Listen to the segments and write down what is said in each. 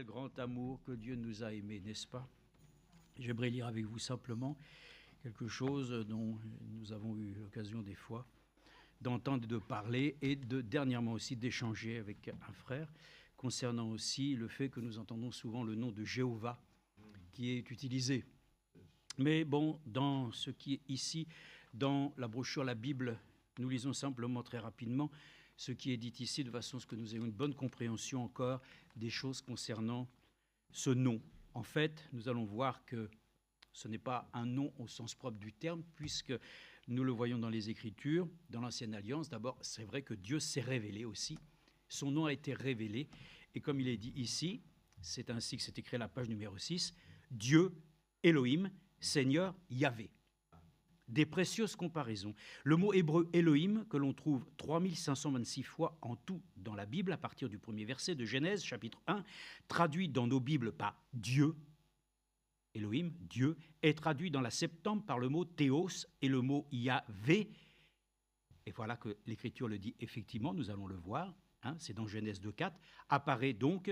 Quel grand amour que Dieu nous a aimés, n'est-ce pas? J'aimerais lire avec vous simplement quelque chose dont nous avons eu l'occasion des fois d'entendre et de parler et dernièrement aussi d'échanger avec un frère concernant aussi le fait que nous entendons souvent le nom de Jéhovah qui est utilisé. Mais bon, dans ce qui est ici, dans la brochure La Bible, nous lisons simplement très rapidement ce qui est dit ici de façon à ce que nous ayons une bonne compréhension encore des choses concernant ce nom. En fait, nous allons voir que ce n'est pas un nom au sens propre du terme, puisque nous le voyons dans les Écritures, dans l'Ancienne Alliance. D'abord, c'est vrai que Dieu s'est révélé aussi. Son nom a été révélé. Et comme il est dit ici, c'est ainsi que c'est écrit à la page numéro 6, Dieu, Elohim, Seigneur, Yahvé. Des précieuses comparaisons. Le mot hébreu Elohim, que l'on trouve 3526 fois en tout dans la Bible, à partir du premier verset de Genèse, chapitre 1, traduit dans nos Bibles par Dieu, Elohim, Dieu, est traduit dans la Septante par le mot Théos et le mot Yahvé. Et voilà que l'Écriture le dit effectivement, nous allons le voir, hein, c'est dans Genèse 2,4, apparaît donc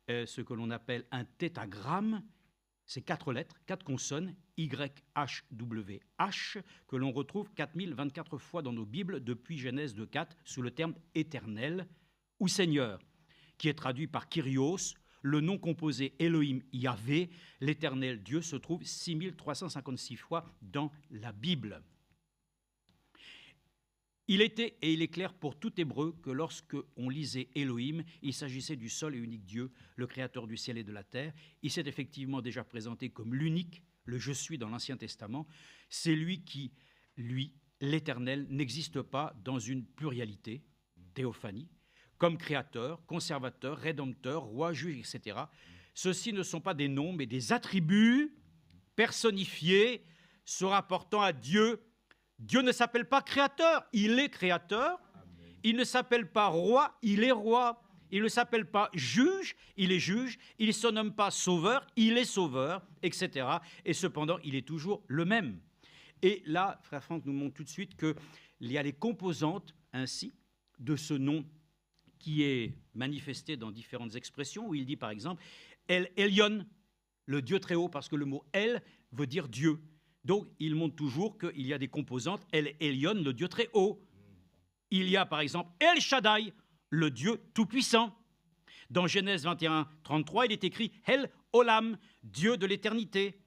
ce que l'on appelle un tétragramme. C'est 4 lettres, 4 consonnes, YHWH, que l'on retrouve 4024 fois dans nos Bibles depuis Genèse 2,4 sous le terme éternel ou Seigneur, qui est traduit par Kyrios. Le nom composé Elohim Yahvé, l'éternel Dieu, se trouve 6356 fois dans la Bible. Il était et il est clair pour tout Hébreu que lorsque on lisait Elohim, il s'agissait du seul et unique Dieu, le créateur du ciel et de la terre. Il s'est effectivement déjà présenté comme l'unique, le Je suis dans l'Ancien Testament. C'est lui qui, lui, l'Éternel, n'existe pas dans une pluralité, théophanie, comme créateur, conservateur, rédempteur, roi, juge, etc. Ceux-ci ne sont pas des noms, mais des attributs personnifiés se rapportant à Dieu. Dieu ne s'appelle pas créateur, il est créateur. Amen. Il ne s'appelle pas roi, il est roi. Il ne s'appelle pas juge, il est juge. Il ne se nomme pas sauveur, il est sauveur, etc. Et cependant, il est toujours le même. Et là, frère Franck nous montre tout de suite qu'il y a les composantes ainsi de ce nom qui est manifesté dans différentes expressions, où il dit par exemple « El Elyon », le Dieu très haut, parce que le mot « El » veut dire Dieu. Donc, il montre toujours qu'il y a des composantes. El Elyon, le Dieu très haut. Il y a, par exemple, El Shaddai, le Dieu tout-puissant. Dans Genèse 21, 33, il est écrit El Olam, Dieu de l'éternité.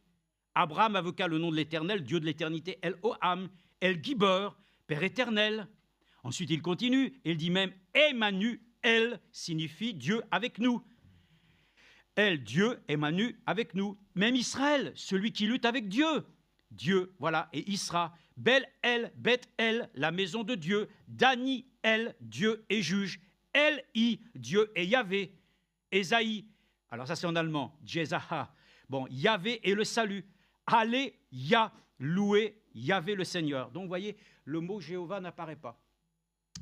Abraham invoqua le nom de l'Éternel, Dieu de l'éternité, El Oham, El Gibor, Père éternel. Ensuite, il continue, il dit même Emmanuel, signifie Dieu avec nous. El, Dieu, Emmanuel avec nous. Même Israël, celui qui lutte avec Dieu. Dieu, voilà, et Isra, Bel-El, Bet-El, la maison de Dieu, Dani-El, Dieu et juge, El-I, Dieu et Yahvé, Esaïe, alors ça c'est en allemand, Jezaha, bon, Yahvé et le salut, Alléluia, loué Yahvé le Seigneur. Donc vous voyez, le mot Jéhovah n'apparaît pas.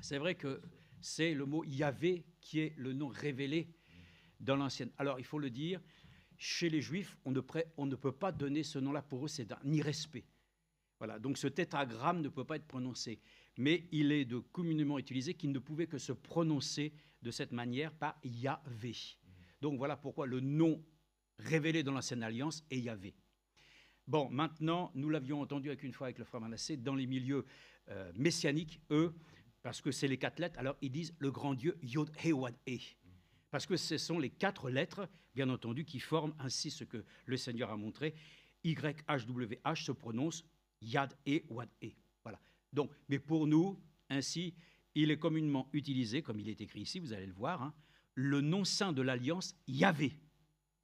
C'est vrai que c'est le mot Yahvé qui est le nom révélé dans l'Ancienne. Alors il faut le dire, chez les Juifs, on ne peut pas donner ce nom-là. Pour eux, c'est d'un irrespect. Voilà, donc ce tétragramme ne peut pas être prononcé. Mais il est de communément utilisé qu'il ne pouvait que se prononcer de cette manière par Yahvé. Donc voilà pourquoi le nom révélé dans l'Ancienne Alliance est Yahvé. Bon, maintenant, nous l'avions entendu une fois avec le frère Manassé, dans les milieux messianiques, eux, parce que c'est les 4 lettres, alors ils disent le grand Dieu Yod-He-Wad-He. Parce que ce sont les 4 lettres, bien entendu, qui forment ainsi ce que le Seigneur a montré. YHWH se prononce Yad-E-Wad-E. Voilà. Donc, mais pour nous, ainsi, il est communément utilisé, comme il est écrit ici, vous allez le voir, hein, le nom saint de l'Alliance, Yahvé,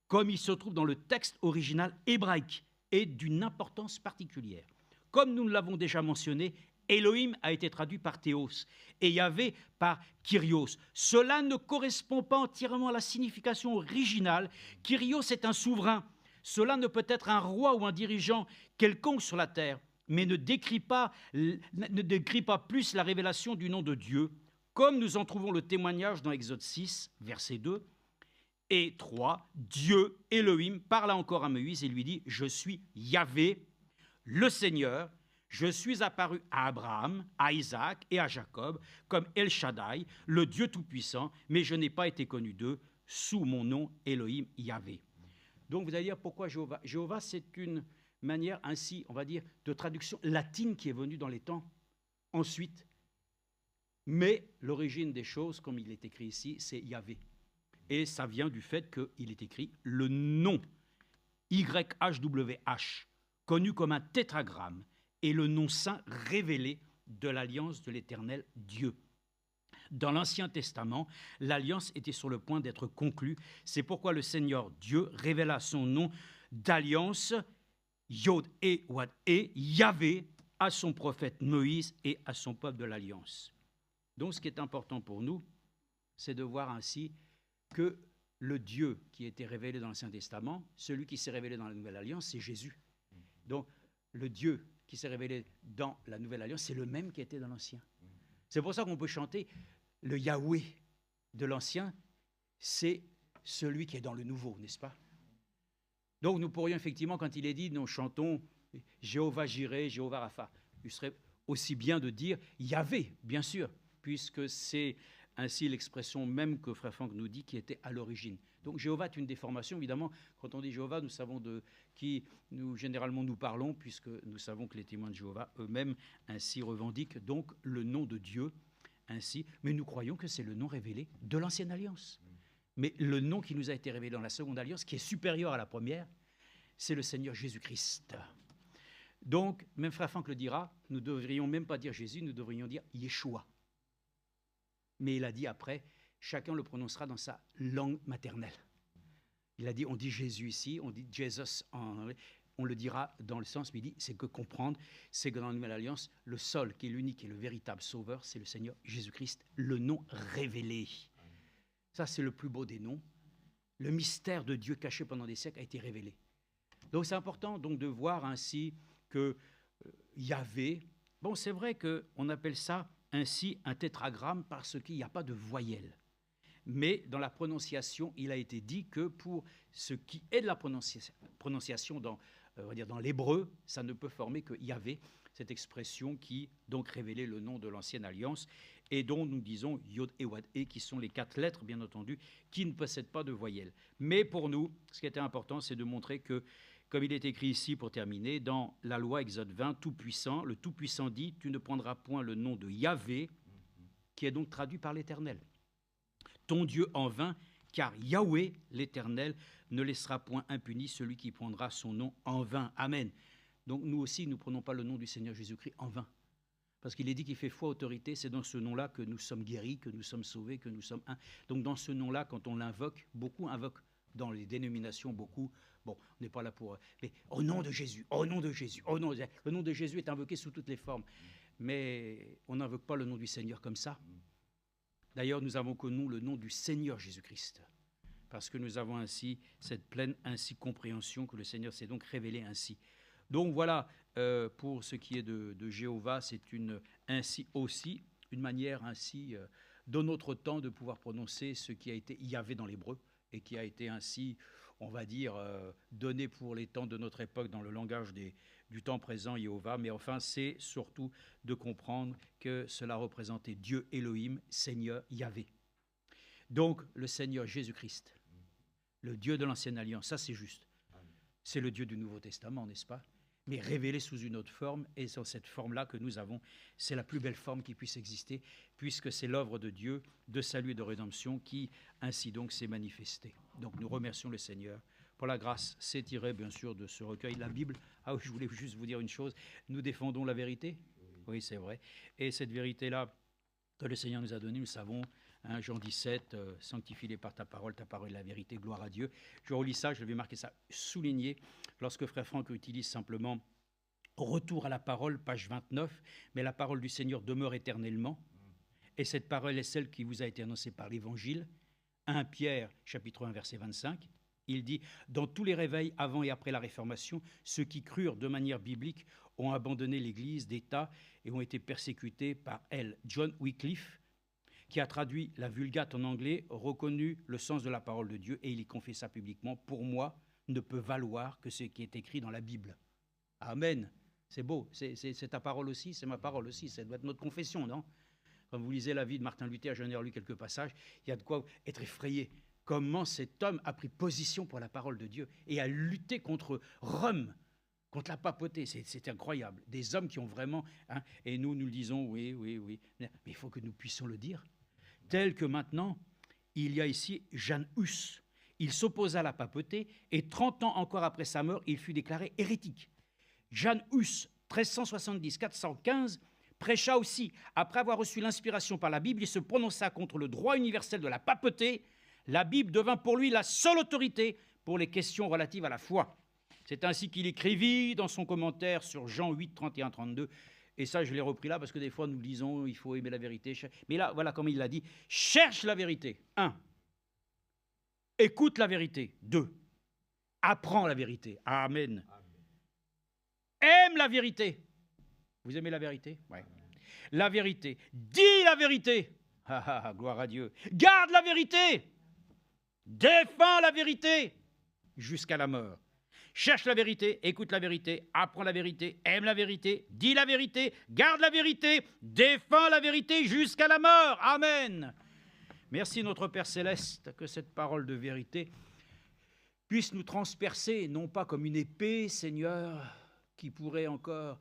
comme il se trouve dans le texte original hébraïque, est d'une importance particulière. Comme nous l'avons déjà mentionné, Elohim a été traduit par Théos et Yahvé par Kyrios. Cela ne correspond pas entièrement à la signification originale. Kyrios est un souverain. Cela ne peut être un roi ou un dirigeant quelconque sur la terre, mais ne décrit pas plus la révélation du nom de Dieu, comme nous en trouvons le témoignage dans Exode 6, verset 2 et 3. Dieu, Elohim, parla encore à Moïse et lui dit « Je suis Yahvé, le Seigneur. Je suis apparu à Abraham, à Isaac et à Jacob comme El Shaddai, le Dieu Tout-Puissant, mais je n'ai pas été connu d'eux. sous mon nom Elohim Yahvé. Donc vous allez dire pourquoi Jéhovah? Jéhovah, c'est une manière ainsi, on va dire, de traduction latine qui est venue dans les temps ensuite. Mais l'origine des choses, comme il est écrit ici, c'est Yahvé. Et ça vient du fait qu'il est écrit le nom YHWH, connu comme un tétragramme, est le nom saint révélé de l'alliance de l'Éternel Dieu. Dans l'Ancien Testament, l'alliance était sur le point d'être conclue. C'est pourquoi le Seigneur Dieu révéla son nom d'alliance, Yod et Wad et Yahvé, à son prophète Moïse et à son peuple de l'alliance. Donc ce qui est important pour nous, c'est de voir ainsi que le Dieu qui était révélé dans l'Ancien Testament, celui qui s'est révélé dans la Nouvelle Alliance, c'est Jésus. Donc le Dieu qui s'est révélé dans la Nouvelle Alliance, c'est le même qui était dans l'Ancien. C'est pour ça qu'on peut chanter le Yahweh de l'Ancien, c'est celui qui est dans le Nouveau, n'est-ce pas? Donc nous pourrions effectivement, quand il est dit, nous chantons Jéhovah Jireh, Jéhovah Rapha, il serait aussi bien de dire Yahvé, bien sûr, puisque c'est ainsi l'expression même que Frère Franck nous dit qui était à l'origine. Donc Jéhovah est une déformation, évidemment. Quand on dit Jéhovah, nous savons de qui nous généralement nous parlons, puisque nous savons que les témoins de Jéhovah eux-mêmes ainsi revendiquent donc le nom de Dieu ainsi. Mais nous croyons que c'est le nom révélé de l'Ancienne Alliance. Mais le nom qui nous a été révélé dans la Seconde Alliance, qui est supérieur à la première, c'est le Seigneur Jésus-Christ. Donc, même Frère Franck le dira, nous ne devrions même pas dire Jésus, nous devrions dire Yeshua. Mais il a dit après, chacun le prononcera dans sa langue maternelle. Il a dit, on dit Jésus ici, on dit Jesus en anglais, on le dira dans le sens, mais il dit, c'est que comprendre, c'est que dans la Nouvelle Alliance, le seul qui est l'unique et le véritable sauveur, c'est le Seigneur Jésus-Christ, le nom révélé. Ça, c'est le plus beau des noms. Le mystère de Dieu caché pendant des siècles a été révélé. Donc c'est important donc, de voir ainsi que Yahvé, bon c'est vrai qu'on appelle ça ainsi un tétragramme parce qu'il n'y a pas de voyelle. Mais dans la prononciation, il a été dit que pour ce qui est de la prononciation dans, on va dire dans l'hébreu, ça ne peut former que Yahvé, cette expression qui donc révélait le nom de l'Ancienne Alliance et dont nous disons Yod et Wad et qui sont les 4 lettres, bien entendu, qui ne possèdent pas de voyelle. Mais pour nous, ce qui était important, c'est de montrer que, comme il est écrit ici pour terminer, dans la loi Exode 20, Tout-Puissant, le Tout-Puissant dit « Tu ne prendras point le nom de Yahvé », qui est donc traduit par l'Éternel. Ton Dieu en vain, car Yahweh, l'Éternel, ne laissera point impuni celui qui prendra son nom en vain. Amen. Donc nous aussi, nous ne prenons pas le nom du Seigneur Jésus-Christ en vain. Parce qu'il est dit qu'il fait foi, autorité, c'est dans ce nom-là que nous sommes guéris, que nous sommes sauvés, que nous sommes un. Donc dans ce nom-là, quand on l'invoque, beaucoup invoquent dans les dénominations, beaucoup, bon, on n'est pas là pour... Mais au nom de Jésus, au nom de Jésus, au nom de... Le nom de Jésus est invoqué sous toutes les formes. Mais on n'invoque pas le nom du Seigneur comme ça. D'ailleurs, nous avons connu le nom du Seigneur Jésus-Christ, parce que nous avons ainsi cette pleine ainsi compréhension que le Seigneur s'est donc révélé ainsi. Donc voilà, pour ce qui est de Jéhovah, c'est ainsi aussi une manière ainsi de notre temps de pouvoir prononcer ce qui a été Yahvé dans l'hébreu et qui a été ainsi, on va dire, donné pour les temps de notre époque dans le langage du temps présent, Jéhovah. Mais enfin, c'est surtout de comprendre que cela représentait Dieu Elohim, Seigneur Yahvé. Donc, le Seigneur Jésus-Christ, le Dieu de l'Ancienne Alliance, ça c'est juste. C'est le Dieu du Nouveau Testament, n'est-ce pas? Mais révélé sous une autre forme, et c'est cette forme-là que nous avons, c'est la plus belle forme qui puisse exister, puisque c'est l'œuvre de Dieu, de salut et de rédemption, qui ainsi donc s'est manifestée. Donc nous remercions le Seigneur pour la grâce. C'est tiré bien sûr de ce recueil, la Bible. Ah oui, je voulais juste vous dire une chose, nous défendons la vérité, oui c'est vrai, et cette vérité-là que le Seigneur nous a donnée, nous savons, hein, Jean 17, sanctifie-les par ta parole est la vérité, gloire à Dieu. Je relis ça, je vais marquer ça, souligner, lorsque Frère Franck utilise simplement retour à la parole, page 29, mais la parole du Seigneur demeure éternellement, et cette parole est celle qui vous a été annoncée par l'Évangile, 1 Pierre, chapitre 1, verset 25, il dit « Dans tous les réveils avant et après la Réformation, ceux qui crurent de manière biblique ont abandonné l'Église d'État et ont été persécutés par elle. » John Wycliffe, qui a traduit la Vulgate en anglais, reconnu le sens de la parole de Dieu et il y confessa publiquement « Pour moi, ne peut valoir que ce qui est écrit dans la Bible. » Amen. C'est beau. C'est ta parole aussi, c'est ma parole aussi. Ça doit être notre confession, non? Quand vous lisez la vie de Martin Luther, j'en ai lu quelques passages, il y a de quoi être effrayé comment cet homme a pris position pour la parole de Dieu et a lutté contre Rome, contre la papauté. C'est incroyable. Des hommes qui ont vraiment... et nous le disons, oui. Mais il faut que nous puissions le dire. Tel que maintenant, il y a ici Jan Hus. Il s'opposa à la papauté et 30 ans encore après sa mort, il fut déclaré hérétique. Jan Hus, 1370-415, prêcha aussi, après avoir reçu l'inspiration par la Bible, il se prononça contre le droit universel de la papauté. La Bible devint pour lui la seule autorité pour les questions relatives à la foi. C'est ainsi qu'il écrivit dans son commentaire sur Jean 8, 31-32. Et ça, je l'ai repris là parce que des fois, nous disons il faut aimer la vérité. Mais là, voilà comme il l'a dit. Cherche la vérité. 1. Écoute la vérité. 2. Apprends la vérité. Amen. Aime la vérité. Vous aimez la vérité? Oui. La vérité. Dis la vérité. Gloire à Dieu. Garde la vérité. Défends la vérité jusqu'à la mort. Cherche la vérité, écoute la vérité, apprends la vérité, aime la vérité, dis la vérité, garde la vérité, défends la vérité jusqu'à la mort. Amen. Merci notre Père Céleste, que cette parole de vérité puisse nous transpercer, non pas comme une épée, Seigneur, qui pourrait encore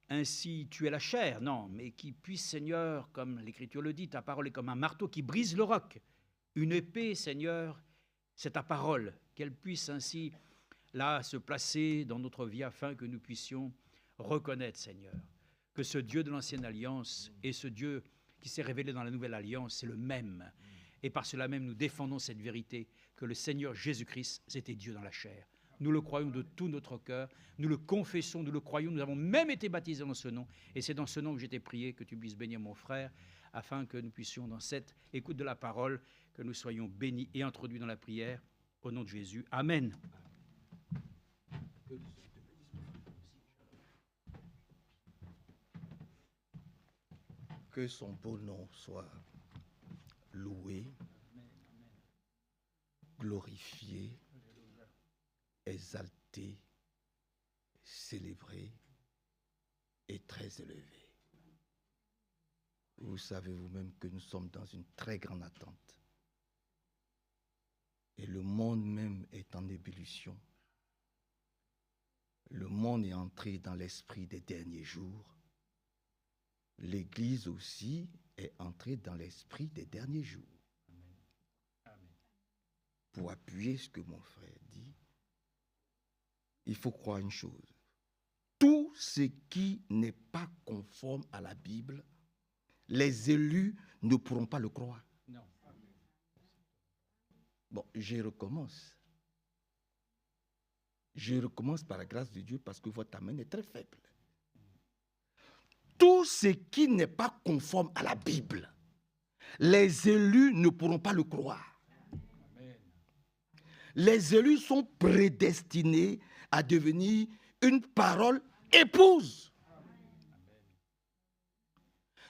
ainsi tuer la chair, non, mais qui puisse, Seigneur, comme l'Écriture le dit, ta parole est comme un marteau qui brise le roc. Une épée, Seigneur, c'est ta parole, qu'elle puisse ainsi, là, se placer dans notre vie afin que nous puissions reconnaître, Seigneur, que ce Dieu de l'Ancienne Alliance et ce Dieu qui s'est révélé dans la Nouvelle Alliance, c'est le même. Et par cela même, nous défendons cette vérité, que le Seigneur Jésus-Christ, c'était Dieu dans la chair. Nous le croyons de tout notre cœur, nous le confessons, nous le croyons, nous avons même été baptisés dans ce nom, et c'est dans ce nom que j'ai été prié que tu puisses bénir mon frère, afin que nous puissions, dans cette écoute de la parole, que nous soyons bénis et introduits dans la prière, au nom de Jésus. Amen. Que son beau nom soit loué, glorifié, exalté, célébré et très élevé. Vous savez vous-même que nous sommes dans une très grande attente. Et le monde même est en ébullition. Le monde est entré dans l'esprit des derniers jours. L'Église aussi est entrée dans l'esprit des derniers jours. Amen. Pour appuyer ce que mon frère dit, il faut croire une chose. Tout ce qui n'est pas conforme à la Bible, les élus ne pourront pas le croire. Non. Bon, je recommence. Je recommence par la grâce de Dieu parce que votre amène est très faible. Tout ce qui n'est pas conforme à la Bible, les élus ne pourront pas le croire. Amen. Les élus sont prédestinés à devenir une parole épouse. Amen.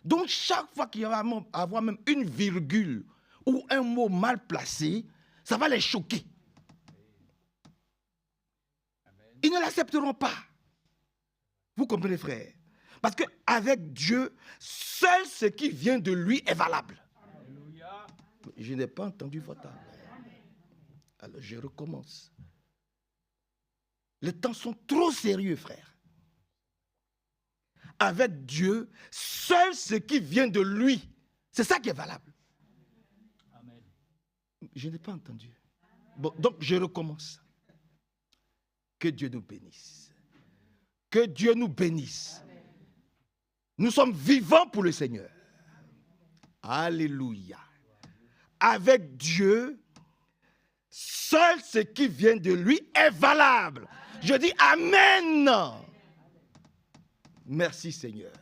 Donc chaque fois qu'il va y avoir même une virgule ou un mot mal placé, ça va les choquer. Amen. Ils ne l'accepteront pas. Vous comprenez, frère? Parce qu'avec Dieu, seul ce qui vient de lui est valable. Alléluia. Je n'ai pas entendu votre amen. Alors je recommence. Les temps sont trop sérieux, frère. Avec Dieu, seul ce qui vient de lui, c'est ça qui est valable. Amen. Je n'ai pas entendu. Bon, donc je recommence. Que Dieu nous bénisse. Que Dieu nous bénisse. Nous sommes vivants pour le Seigneur. Alléluia. Avec Dieu, seul ce qui vient de lui est valable. Je dis Amen. Merci Seigneur.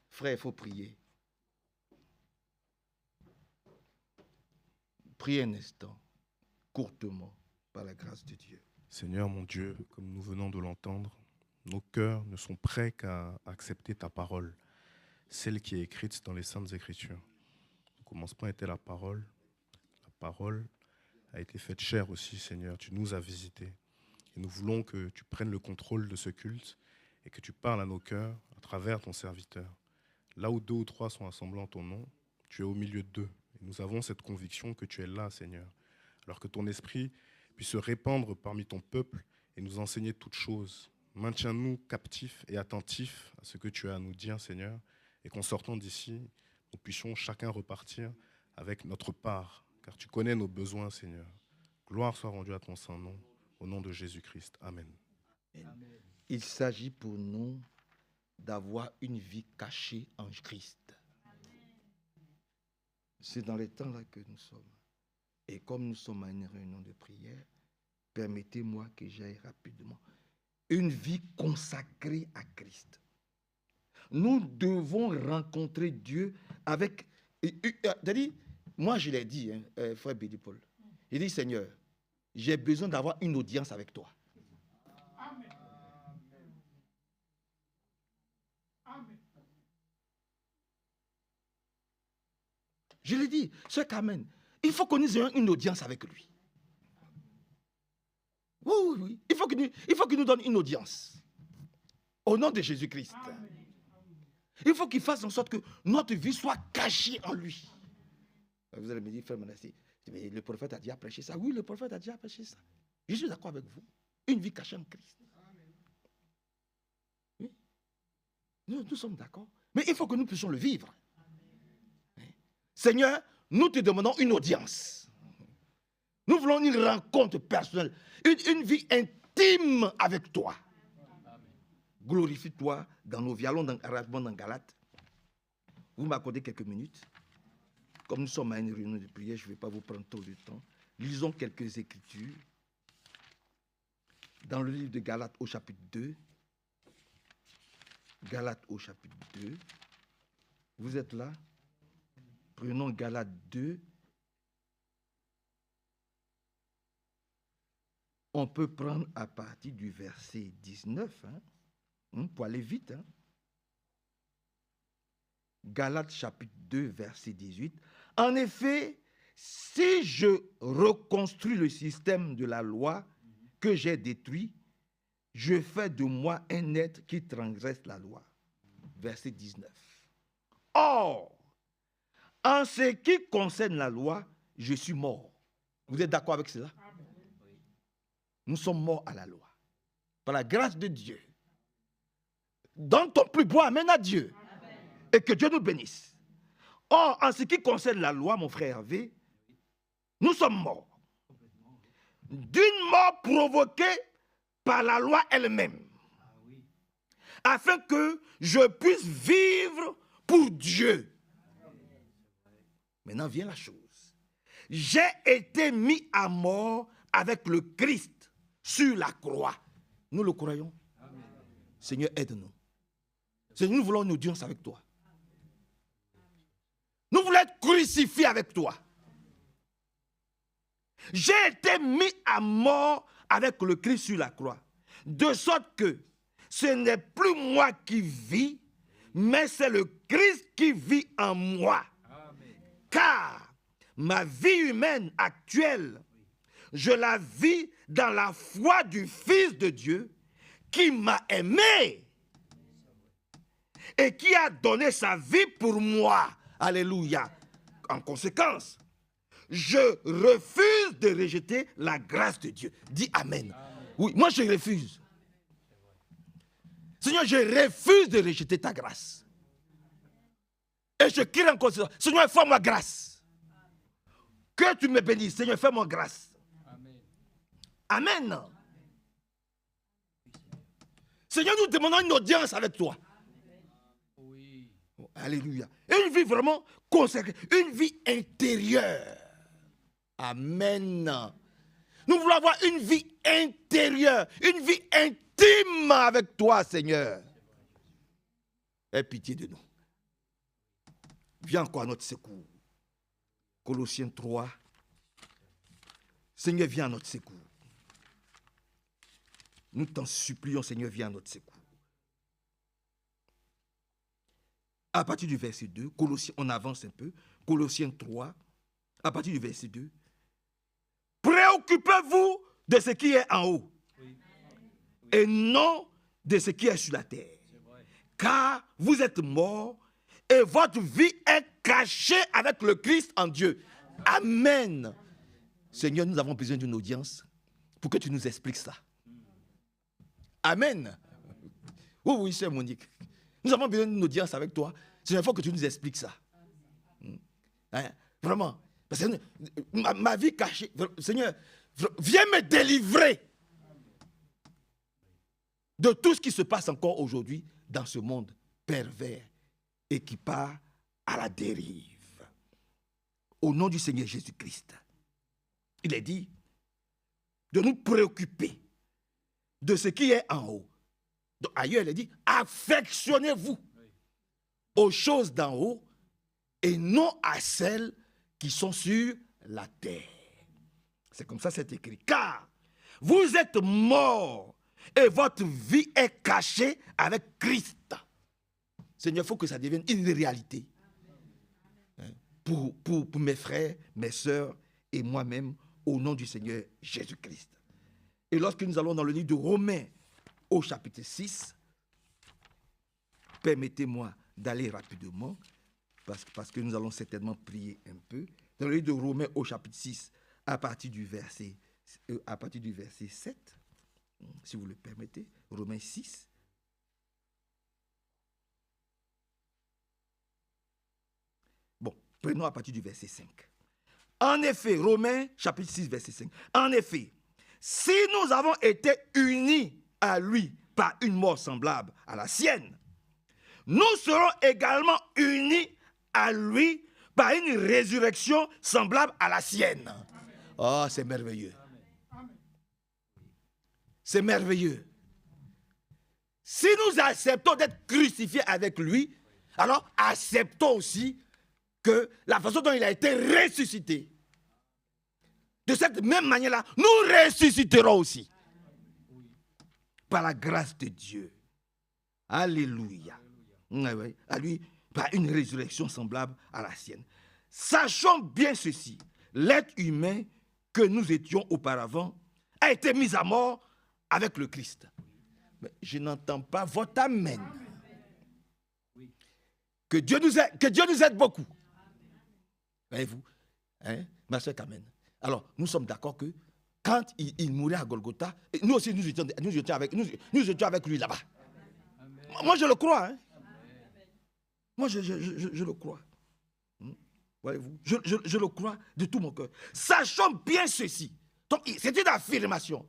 Frère, il faut prier. Priez un instant, courtement, par la grâce de Dieu. Seigneur mon Dieu, comme nous venons de l'entendre, nos cœurs ne sont prêts qu'à accepter ta parole, celle qui est écrite dans les Saintes Écritures. Le commencement était la parole. La parole a été faite chair aussi, Seigneur. Tu nous as visités. Et nous voulons que tu prennes le contrôle de ce culte et que tu parles à nos cœurs à travers ton serviteur. Là où 2 ou 3 sont assemblés en ton nom, tu es au milieu d'eux. Et nous avons cette conviction que tu es là, Seigneur. alors que ton esprit puisse se répandre parmi ton peuple et nous enseigner toutes choses. Maintiens-nous captifs et attentifs à ce que tu as à nous dire, Seigneur, et qu'en sortant d'ici, nous puissions chacun repartir avec notre part, car tu connais nos besoins, Seigneur. Gloire soit rendue à ton saint nom, au nom de Jésus-Christ. Amen. Il s'agit pour nous d'avoir une vie cachée en Christ. C'est dans les temps là que nous sommes. Et comme nous sommes à une réunion de prière, permettez-moi que j'aille rapidement. Une vie consacrée à Christ. Nous devons rencontrer Dieu avec... Moi, je l'ai dit, frère Bédi Paul. Il dit, Seigneur, j'ai besoin d'avoir une audience avec toi. Amen. Amen. Je l'ai dit, ce qu'Amen, il faut que nous ayons une audience avec lui. Oui. Il faut qu'il nous donne une audience. Au nom de Jésus-Christ. Il faut qu'il fasse en sorte que notre vie soit cachée en lui. Vous allez me dire, frère Manassé, mais le prophète a déjà prêché ça. Oui, le prophète a déjà prêché ça. Je suis d'accord avec vous. Une vie cachée en Christ. Oui. Nous sommes d'accord. Mais il faut que nous puissions le vivre. Seigneur, nous te demandons une audience. Nous voulons une rencontre personnelle, une vie intime avec toi. Glorifie-toi dans nos vies. Allons rapidement dans Galates. Vous m'accordez quelques minutes. Comme nous sommes à une réunion de prière, je ne vais pas vous prendre trop de temps. Lisons quelques écritures. Dans le livre de Galates au chapitre 2. Galates au chapitre 2. Vous êtes là? Prenons Galates 2. On peut prendre à partir du verset 19, pour aller vite. Galates chapitre 2, verset 18. En effet, si je reconstruis le système de la loi que j'ai détruit, je fais de moi un être qui transgresse la loi. Verset 19. Or, en ce qui concerne la loi, je suis mort. Vous êtes d'accord avec cela? Nous sommes morts à la loi. Par la grâce de Dieu. Donne ton plus beau amen à Dieu. Amen. Et que Dieu nous bénisse. Or, en ce qui concerne la loi, mon frère Hervé, nous sommes morts. D'une mort provoquée par la loi elle-même. Afin que je puisse vivre pour Dieu. Maintenant vient la chose. J'ai été mis à mort avec le Christ sur la croix. Nous le croyons. Amen. Seigneur, aide-nous. Seigneur, nous voulons une audience avec toi. Nous voulons être crucifiés avec toi. J'ai été mis à mort avec le Christ sur la croix. De sorte que ce n'est plus moi qui vis, mais c'est le Christ qui vit en moi. Amen. Car ma vie humaine actuelle, je la vis dans la foi du Fils de Dieu qui m'a aimé et qui a donné sa vie pour moi. Alléluia. En conséquence, je refuse de rejeter la grâce de Dieu. Dis Amen. Oui, moi je refuse. Seigneur, je refuse de rejeter ta grâce. Et je crie en conséquence, Seigneur, fais-moi grâce. Que tu me bénisses, Seigneur, fais-moi grâce. Amen. Seigneur, nous demandons une audience avec toi. Oui. Oh, alléluia. Une vie vraiment consacrée, une vie intérieure. Amen. Nous voulons avoir une vie intérieure, une vie intime avec toi, Seigneur. Aie pitié de nous. Viens encore à notre secours. Colossiens 3. Seigneur, viens à notre secours. Nous t'en supplions, Seigneur, viens à notre secours. À partir du verset 2, Colossiens, on avance un peu. Colossiens 3, à partir du verset 2. Préoccupez-vous de ce qui est en haut. Oui. Et non de ce qui est sur la terre. Car vous êtes morts et votre vie est cachée avec le Christ en Dieu. Amen. Seigneur, nous avons besoin d'une audience pour que tu nous expliques ça. Amen. Oui, oui, c'est Monique. Nous avons besoin d'une audience avec toi. C'est il faut que tu nous expliques ça. Hein? Vraiment. Parce que ma vie cachée, Seigneur, viens me délivrer de tout ce qui se passe encore aujourd'hui dans ce monde pervers et qui part à la dérive. Au nom du Seigneur Jésus-Christ. Il est dit de nous préoccuper de ce qui est en haut. Donc, ailleurs, il est dit, affectionnez-vous aux choses d'en haut et non à celles qui sont sur la terre. C'est comme ça c'est écrit. Car vous êtes morts et votre vie est cachée avec Christ. Seigneur, il faut que ça devienne une réalité. Pour mes frères, mes sœurs et moi-même, au nom du Seigneur Jésus-Christ. Et lorsque nous allons dans le livre de Romains, au chapitre 6, permettez-moi d'aller rapidement, parce que nous allons certainement prier un peu. Dans le livre de Romains, au chapitre 6, à partir du verset 7, si vous le permettez, Romains 6. Bon, prenons à partir du verset 5. En effet, Romains chapitre 6, verset 5. En effet, si nous avons été unis à lui par une mort semblable à la sienne, nous serons également unis à lui par une résurrection semblable à la sienne. Oh, c'est merveilleux. C'est merveilleux. Si nous acceptons d'être crucifiés avec lui, alors acceptons aussi que la façon dont il a été ressuscité, de cette même manière-là, nous ressusciterons aussi. Par la grâce de Dieu. Alléluia. À lui, par une résurrection semblable à la sienne. Sachons bien ceci, l'être humain que nous étions auparavant a été mis à mort avec le Christ. Mais je n'entends pas votre amen. Que Dieu nous aide beaucoup. Voyez-vous, hein, ma soeur Carmen. Alors, nous sommes d'accord que quand il mourait à Golgotha, nous aussi nous étions avec lui là-bas. Moi, je le crois. Hein. Moi, je le crois. Voyez-vous, je le crois de tout mon cœur. Sachons bien ceci. Donc, c'est une affirmation,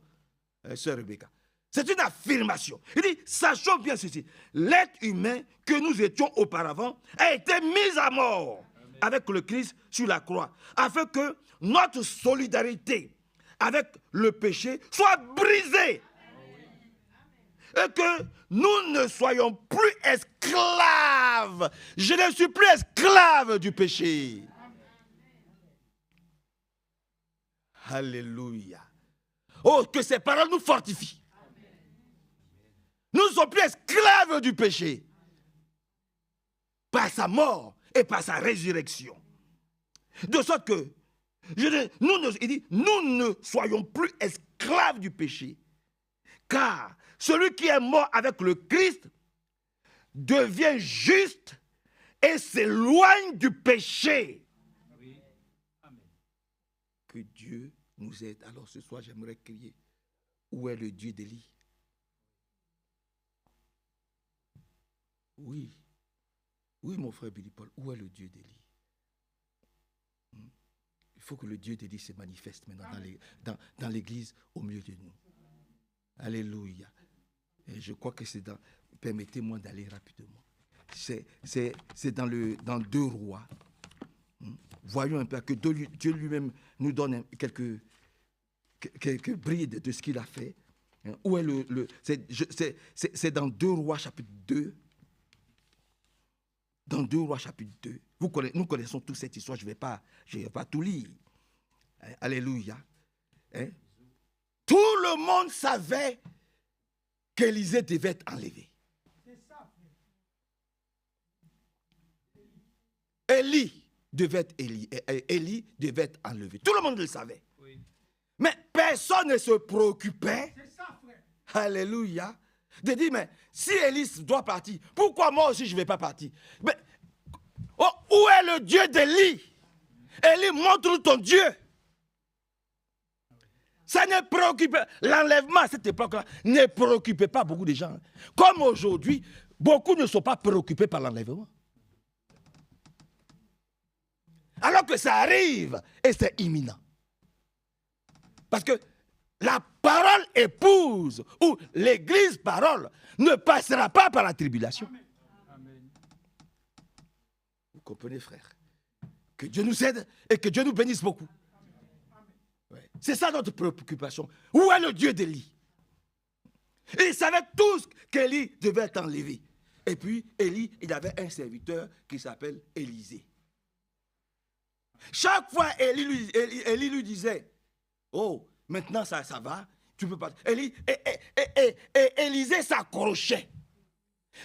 sœur Rebecca. C'est une affirmation. Il dit, sachons bien ceci. L'être humain que nous étions auparavant a été mis à mort avec le Christ sur la croix, afin que notre solidarité avec le péché soit brisée. Et que nous ne soyons plus esclaves. Je ne suis plus esclave du péché. Alléluia. Oh, que ces paroles nous fortifient. Nous ne sommes plus esclaves du péché. Par sa mort et par sa résurrection. De sorte que, il dit, nous ne soyons plus esclaves du péché. Car celui qui est mort avec le Christ devient juste et s'éloigne du péché. Oui. Amen. Que Dieu nous aide. Alors ce soir, j'aimerais crier, où est le Dieu d'Élie? Oui. Oui, mon frère Billy Paul, où est le Dieu d'Élie? Il faut que le Dieu d'Élie se manifeste maintenant dans l'église au milieu de nous. Alléluia. Et je crois que c'est dans... Permettez-moi d'aller rapidement. C'est dans 2 Rois. Voyons un peu que Dieu lui-même nous donne quelques brides de ce qu'il a fait. Où est c'est dans 2 Rois chapitre 2. Dans 2 Rois chapitre 2. Nous connaissons toute cette histoire, je ne vais pas tout lire. Alléluia. Hein? Tout le monde savait qu'Élisée devait être enlevé. Élie devait être enlevé. Tout le monde le savait. Oui. Mais personne ne se préoccupait. Alléluia. De dire, mais si Élie doit partir, pourquoi moi aussi je ne vais pas partir? Mais où est le Dieu d'Élie? Élie, montre ton Dieu. Ça ne préoccupe, l'enlèvement à cette époque-là ne préoccupait pas beaucoup de gens. Comme aujourd'hui, beaucoup ne sont pas préoccupés par l'enlèvement. Alors que ça arrive et c'est imminent. Parce que la parole épouse ou l'église parole ne passera pas par la tribulation. Amen. Vous comprenez, frère? Que Dieu nous aide et que Dieu nous bénisse beaucoup. Ouais. C'est ça notre préoccupation. Où est le Dieu d'Élie? Il savait tous qu'Élie devait être enlevé. Et puis, Élie, il avait un serviteur qui s'appelle Élisée. Chaque fois, Élie lui disait, oh, maintenant ça va, tu peux pas. Élisée s'accrochait.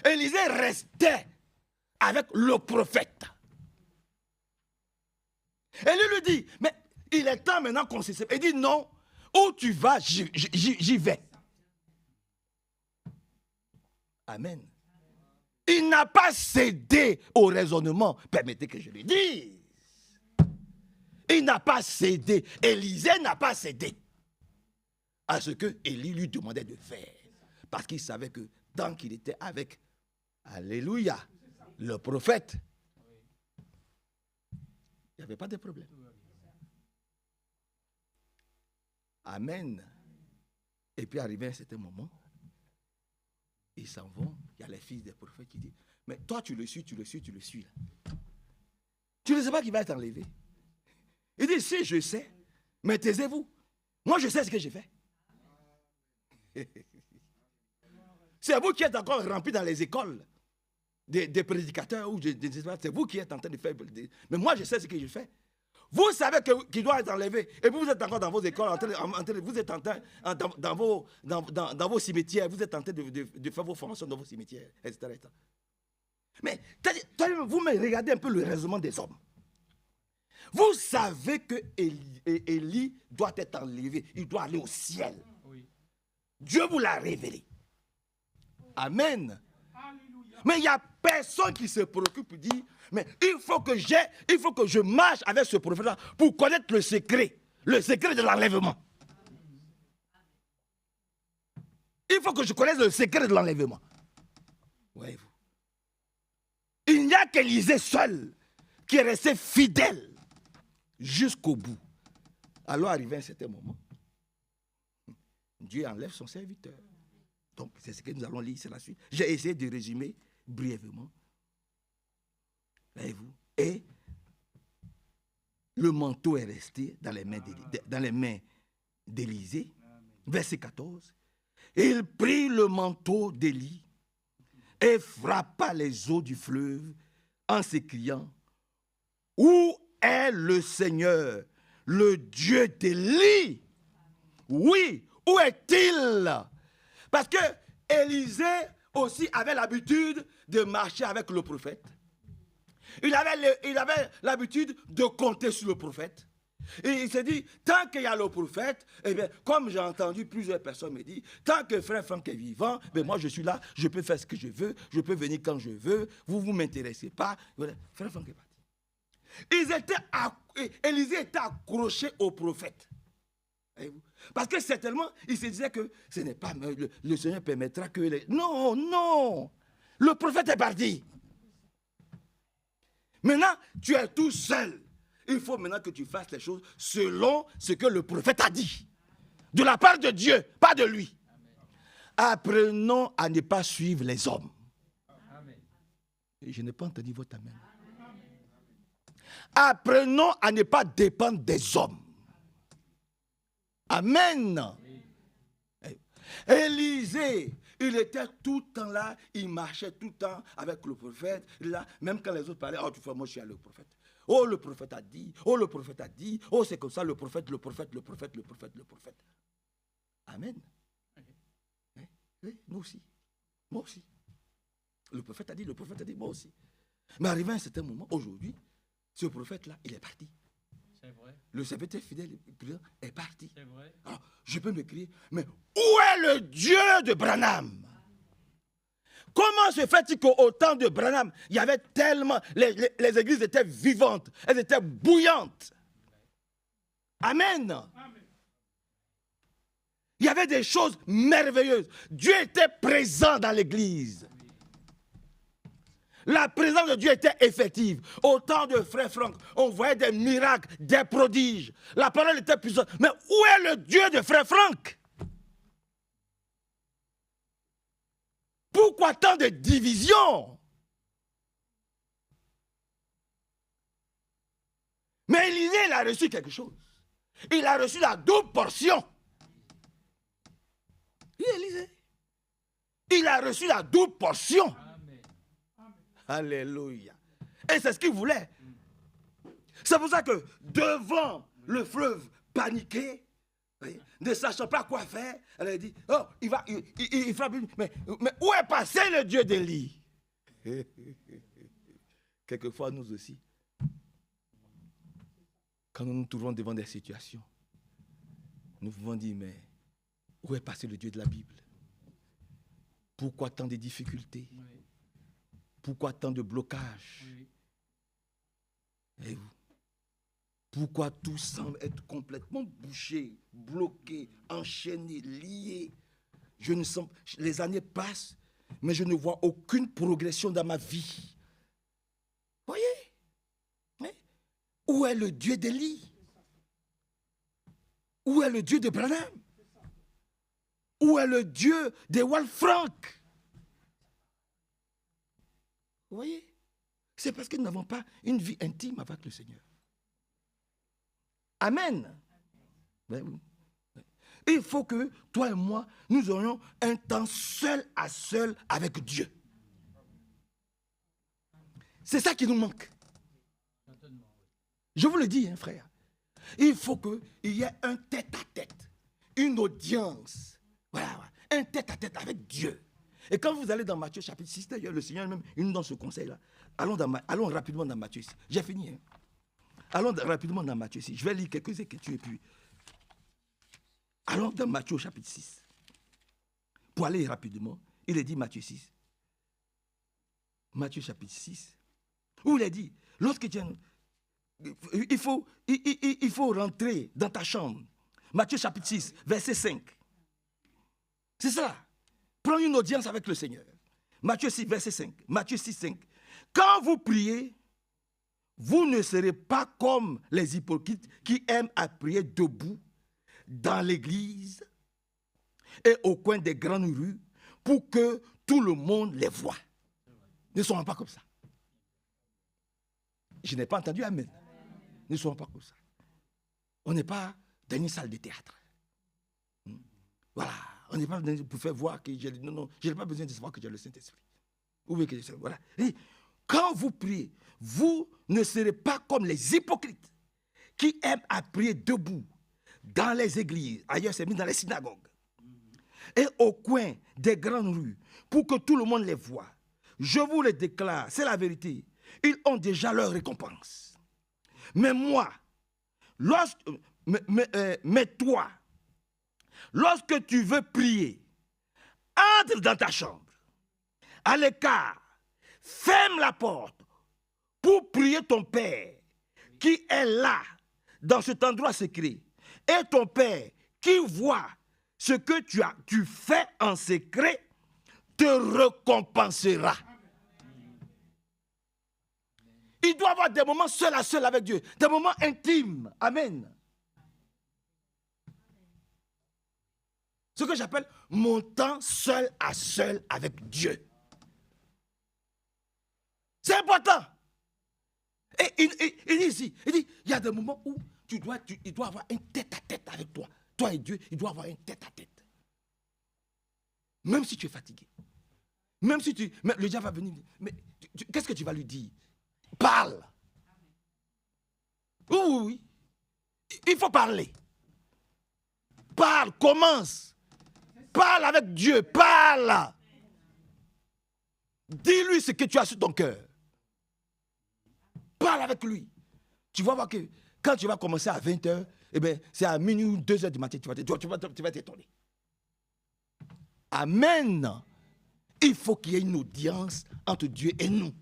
Élisée restait avec le prophète. Élie lui dit, mais il est temps maintenant qu'on se sépare. Il dit, non, où tu vas, j'y vais. Amen. Il n'a pas cédé au raisonnement. Permettez que je le dise. Il n'a pas cédé. Élisée n'a pas cédé à ce que Élie lui demandait de faire. Parce qu'il savait que tant qu'il était avec, alléluia, le prophète, il n'y avait pas de problème. Amen. Et puis arrivé à un certain moment, ils s'en vont. Il y a les fils des prophètes qui disent, mais toi tu le suis. Tu ne sais pas qu'il va être enlevé. Il dit, si je sais, mais taisez-vous. Moi je sais ce que j'ai fait. C'est vous qui êtes encore remplis dans les écoles des prédicateurs ou c'est vous qui êtes en train de faire. Mais moi je sais ce que je fais. Vous savez qu'il doit être enlevé. Et puis vous êtes encore dans vos écoles, vous êtes en train, dans vos cimetières, vous êtes en train de faire vos formations dans vos cimetières, etc. Mais vous me regardez un peu le raisonnement des hommes. Vous savez que Élie doit être enlevé, il doit aller au ciel. Oui. Dieu vous l'a révélé. Amen. Alléluia. Mais il n'y a personne qui se préoccupe et dit, mais il faut que je marche avec ce prophète-là pour connaître le secret de l'enlèvement. Il faut que je connaisse le secret de l'enlèvement. Voyez-vous. Il n'y a qu'Élisée seul qui est resté fidèle jusqu'au bout. Alors arrivé un certain moment, Dieu enlève son serviteur. Donc c'est ce que nous allons lire, c'est la suite. J'ai essayé de résumer brièvement. Voyez-vous. Et le manteau est resté dans les mains d'Élisée. Verset 14. Il prit le manteau d'Élie et frappa les eaux du fleuve en s'écriant, où est le Seigneur, le Dieu d'Élie? Oui, où est-il? Parce que Élisée aussi avait l'habitude de marcher avec le prophète. Il avait l'habitude de compter sur le prophète. Et il s'est dit, tant qu'il y a le prophète, eh bien, comme j'ai entendu plusieurs personnes me dire, tant que frère Franck est vivant, ben moi je suis là, je peux faire ce que je veux, je peux venir quand je veux, vous ne m'intéressez pas. Voilà. Frère Franck est parti. Élisée était accroché au prophète. Parce que certainement, il se disait que ce n'est pas le Seigneur permettra que Non, le prophète est parti. Maintenant, tu es tout seul. Il faut maintenant que tu fasses les choses selon ce que le prophète a dit. De la part de Dieu, pas de lui. Apprenons à ne pas suivre les hommes. Et je n'ai pas entendu votre amen. Apprenons à ne pas dépendre des hommes. Amen. Élisée, il était tout le temps là, il marchait tout le temps avec le prophète. Là, même quand les autres parlaient, oh, tu vois, moi je suis le prophète. Oh, le prophète a dit, oh, c'est comme ça, le prophète. Amen. Oui, nous aussi. Moi aussi. Le prophète a dit, moi aussi. Mais arrivé à un certain moment, aujourd'hui, ce prophète-là, il est parti. C'est vrai. Le serviteur fidèle est parti. C'est vrai. Alors, je peux me crier, mais où est le Dieu de Branham? Comment se fait-il qu'au temps de Branham, il y avait tellement, les églises étaient vivantes, elles étaient bouillantes. Amen. Amen. y avait des choses merveilleuses. Dieu était présent dans l'église. La présence de Dieu était effective. Au temps de Frère Franck, on voyait des miracles, des prodiges. La parole était puissante. Mais où est le Dieu de Frère Franck? Pourquoi tant de divisions? Mais Élisée, il a reçu quelque chose. Il a reçu la double portion. Oui, Élisée. Il a reçu la double portion. Amen. Alléluia. Et c'est ce qu'il voulait. C'est pour ça que devant le fleuve paniqué, ne sachant pas quoi faire, elle a dit, oh, il frappe. Mais où est passé le Dieu d'Élie? Quelquefois, nous aussi, quand nous nous trouvons devant des situations, nous pouvons dire, mais où est passé le Dieu de la Bible? Pourquoi tant de difficultés? Oui. Pourquoi tant de blocages? Oui. Et vous? Pourquoi tout semble être complètement bouché, bloqué, enchaîné, lié? Je ne sens, les années passent, mais je ne vois aucune progression dans ma vie. Voyez? Mais où est le Dieu d'Élie? Où est le Dieu de Branham? Où est le Dieu de Wal Frank? Vous voyez? C'est parce que nous n'avons pas une vie intime avec le Seigneur. Amen. Ben oui. Il faut que toi et moi, nous aurions un temps seul à seul avec Dieu. C'est ça qui nous manque. Je vous le dis, hein, frère. Il faut qu'il y ait un tête-à-tête, une audience. Voilà, un tête-à-tête avec Dieu. Et quand vous allez dans Matthieu chapitre 6, d'ailleurs, le Seigneur même, il nous donne ce conseil-là. Allons rapidement dans Matthieu 6. J'ai fini. Hein. Allons rapidement dans Matthieu 6. Je vais lire quelques écritures et puis... Allons dans Matthieu chapitre 6. Pour aller rapidement, il est dit Matthieu 6. Matthieu chapitre 6. Où il est dit, lorsque tu... Il faut rentrer dans ta chambre. Matthieu chapitre 6, verset 5. C'est ça. Prends une audience avec le Seigneur. Matthieu 6, verset 5. Matthieu 6, 5. Quand vous priez, vous ne serez pas comme les hypocrites qui aiment à prier debout dans l'église et au coin des grandes rues pour que tout le monde les voie. Ne soyons pas comme ça. Je n'ai pas entendu Amen. Ne soyons pas comme ça. On n'est pas dans une salle de théâtre. Voilà. On n'est pas pour faire voir que j'ai... Non, je n'ai pas besoin de savoir que j'ai le Saint-Esprit. Voilà. Et quand vous priez, vous ne serez pas comme les hypocrites qui aiment à prier debout dans les églises, ailleurs c'est mis dans les synagogues, et au coin des grandes rues, pour que tout le monde les voie. Je vous le déclare, c'est la vérité. Ils ont déjà leur récompense. Mais moi, mais toi, lorsque tu veux prier, entre dans ta chambre, à l'écart, ferme la porte pour prier ton Père qui est là, dans cet endroit secret. Et ton Père qui voit ce que tu fais en secret te récompensera. Il doit y avoir des moments seul à seul avec Dieu, des moments intimes. Amen. Ce que j'appelle mon temps seul à seul avec Dieu. C'est important. Et il dit ici, il y a des moments où il doit avoir un tête-à-tête avec toi. Toi et Dieu, il doit avoir un tête-à-tête. Même si tu es fatigué. Même si le diable va venir. Mais qu'est-ce que tu vas lui dire? Parle. Oui. Il faut parler. Parle, commence. Parle avec Dieu, parle. Dis-lui ce que tu as sur ton cœur. Parle avec lui. Tu vas voir que quand tu vas commencer à 20h, eh bien, c'est à minuit ou 2h du matin, tu vas t'étonner. Amen. Il faut qu'il y ait une audience entre Dieu et nous.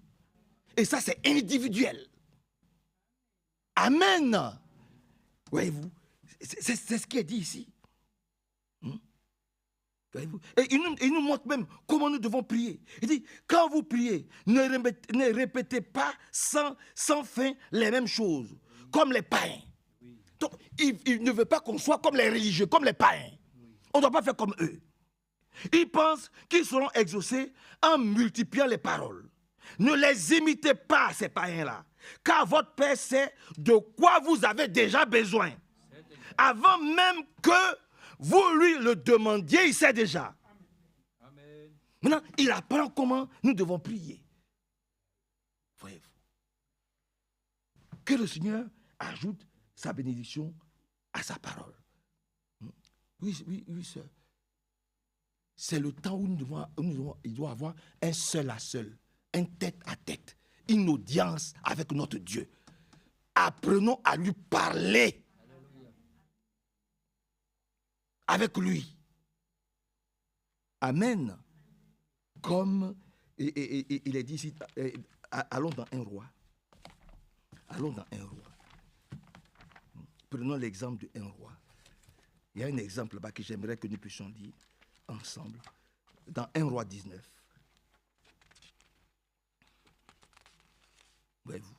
Et ça, c'est individuel. Amen. Voyez-vous, c'est ce qui est dit ici. Voyez-vous? Et il nous montre même comment nous devons prier. Il dit, quand vous priez, ne répétez pas sans fin les mêmes choses, comme les païens. Donc, il ne veut pas qu'on soit comme les religieux, comme les païens. On ne doit pas faire comme eux. Ils pensent qu'ils seront exaucés en multipliant les paroles. Ne les imitez pas, ces païens-là, car votre Père sait de quoi vous avez déjà besoin. Avant même que vous lui le demandiez, il sait déjà. Amen. Maintenant, il apprend comment nous devons prier. Voyez-vous. Que le Seigneur ajoute sa bénédiction à sa parole. Oui, sœur. C'est le temps où il doit avoir un seul à seul, un tête à tête, une audience avec notre Dieu. Apprenons à lui parler. Avec lui. Amen. Comme il est dit ici, allons dans un roi. Allons dans un roi. Prenons l'exemple de un roi. Il y a un exemple là-bas que j'aimerais que nous puissions dire ensemble. Dans 1 roi 19. Voyez-vous.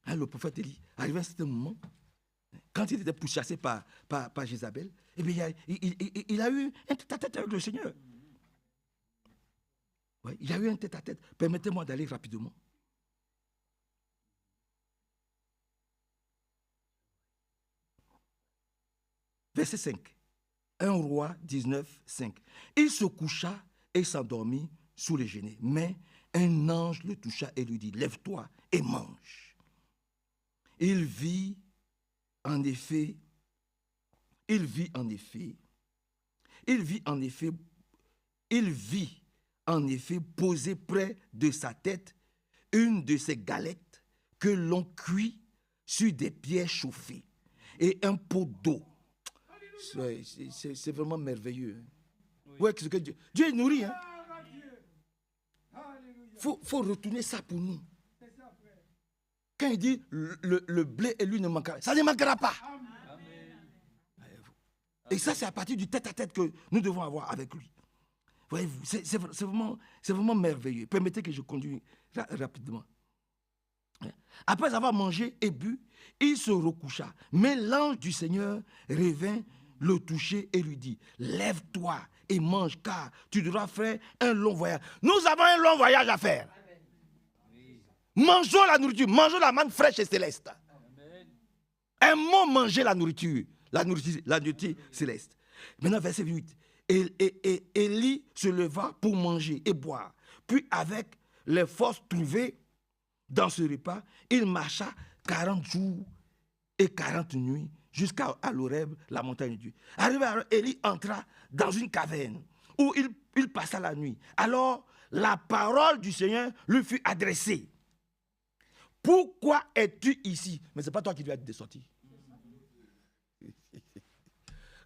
Hein, le prophète Élie, arrivé à un certain moment, quand il était pourchassé par Jézabel, eh bien, il a eu un tête-à-tête avec le Seigneur. Ouais, il a eu un tête-à-tête. Permettez-moi d'aller rapidement. Verset 5. 1 roi 19, 5. Il se coucha et s'endormit sous les genêts. Mais un ange le toucha et lui dit, lève-toi et mange. Il vit en effet posé près de sa tête une de ces galettes que l'on cuit sur des pierres chauffées et un pot d'eau. C'est vraiment merveilleux. Oui. Ouais, ce que Dieu nourrit. Hein? Faut retourner ça pour nous. Quand il dit le blé et l'huile ne manquera pas, ça ne manquera pas. Amen. Et ça, c'est à partir du tête-à-tête que nous devons avoir avec lui. Voyez-vous, c'est vraiment merveilleux. Permettez que je conduise rapidement. Après avoir mangé et bu, il se recoucha. Mais l'ange du Seigneur revint le toucher et lui dit, lève-toi et mange, car tu devras faire un long voyage. Nous avons un long voyage à faire. Mangeons la nourriture, mangeons la manne fraîche et céleste. Amen. Aimons manger la nourriture céleste. Maintenant, verset 8. Et Élie se leva pour manger et boire. Puis, avec les forces trouvées dans ce repas, il marcha 40 jours et 40 nuits jusqu'à l'Horeb, la montagne de Dieu. Arrivé à Élie entra dans une caverne où il passa la nuit. Alors, la parole du Seigneur lui fut adressée. Pourquoi es-tu ici? Mais ce n'est pas toi qui lui as dit de sortir.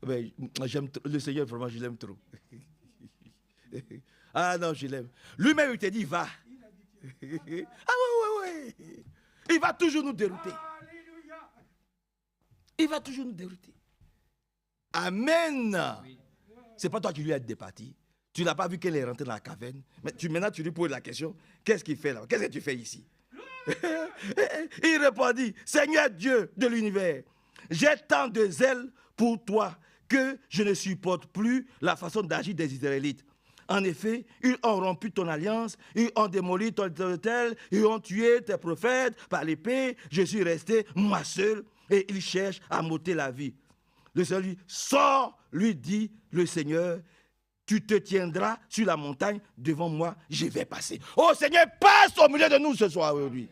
Mais le Seigneur, vraiment, je l'aime trop. Ah non, je l'aime. Lui-même, il t'a dit, va. Ah oui. Il va toujours nous dérouter. Il va toujours nous dérouter. Amen. Ce n'est pas toi qui lui as dit de partir. Tu n'as pas vu qu'elle est rentrée dans la caverne. Mais maintenant, tu lui poses la question, qu'est-ce qu'il fait là? Qu'est-ce que tu fais ici? Il répondit, Seigneur Dieu de l'univers, j'ai tant de zèle pour toi que je ne supporte plus la façon d'agir des Israélites. En effet, ils ont rompu ton alliance, ils ont démoli ton autel, ils ont tué tes prophètes par l'épée. Je suis resté moi seul et ils cherchent à m'ôter la vie. Le Seigneur lui dit, sors, lui dit le Seigneur, tu te tiendras sur la montagne devant moi, je vais passer. Oh Seigneur, passe au milieu de nous ce soir aujourd'hui.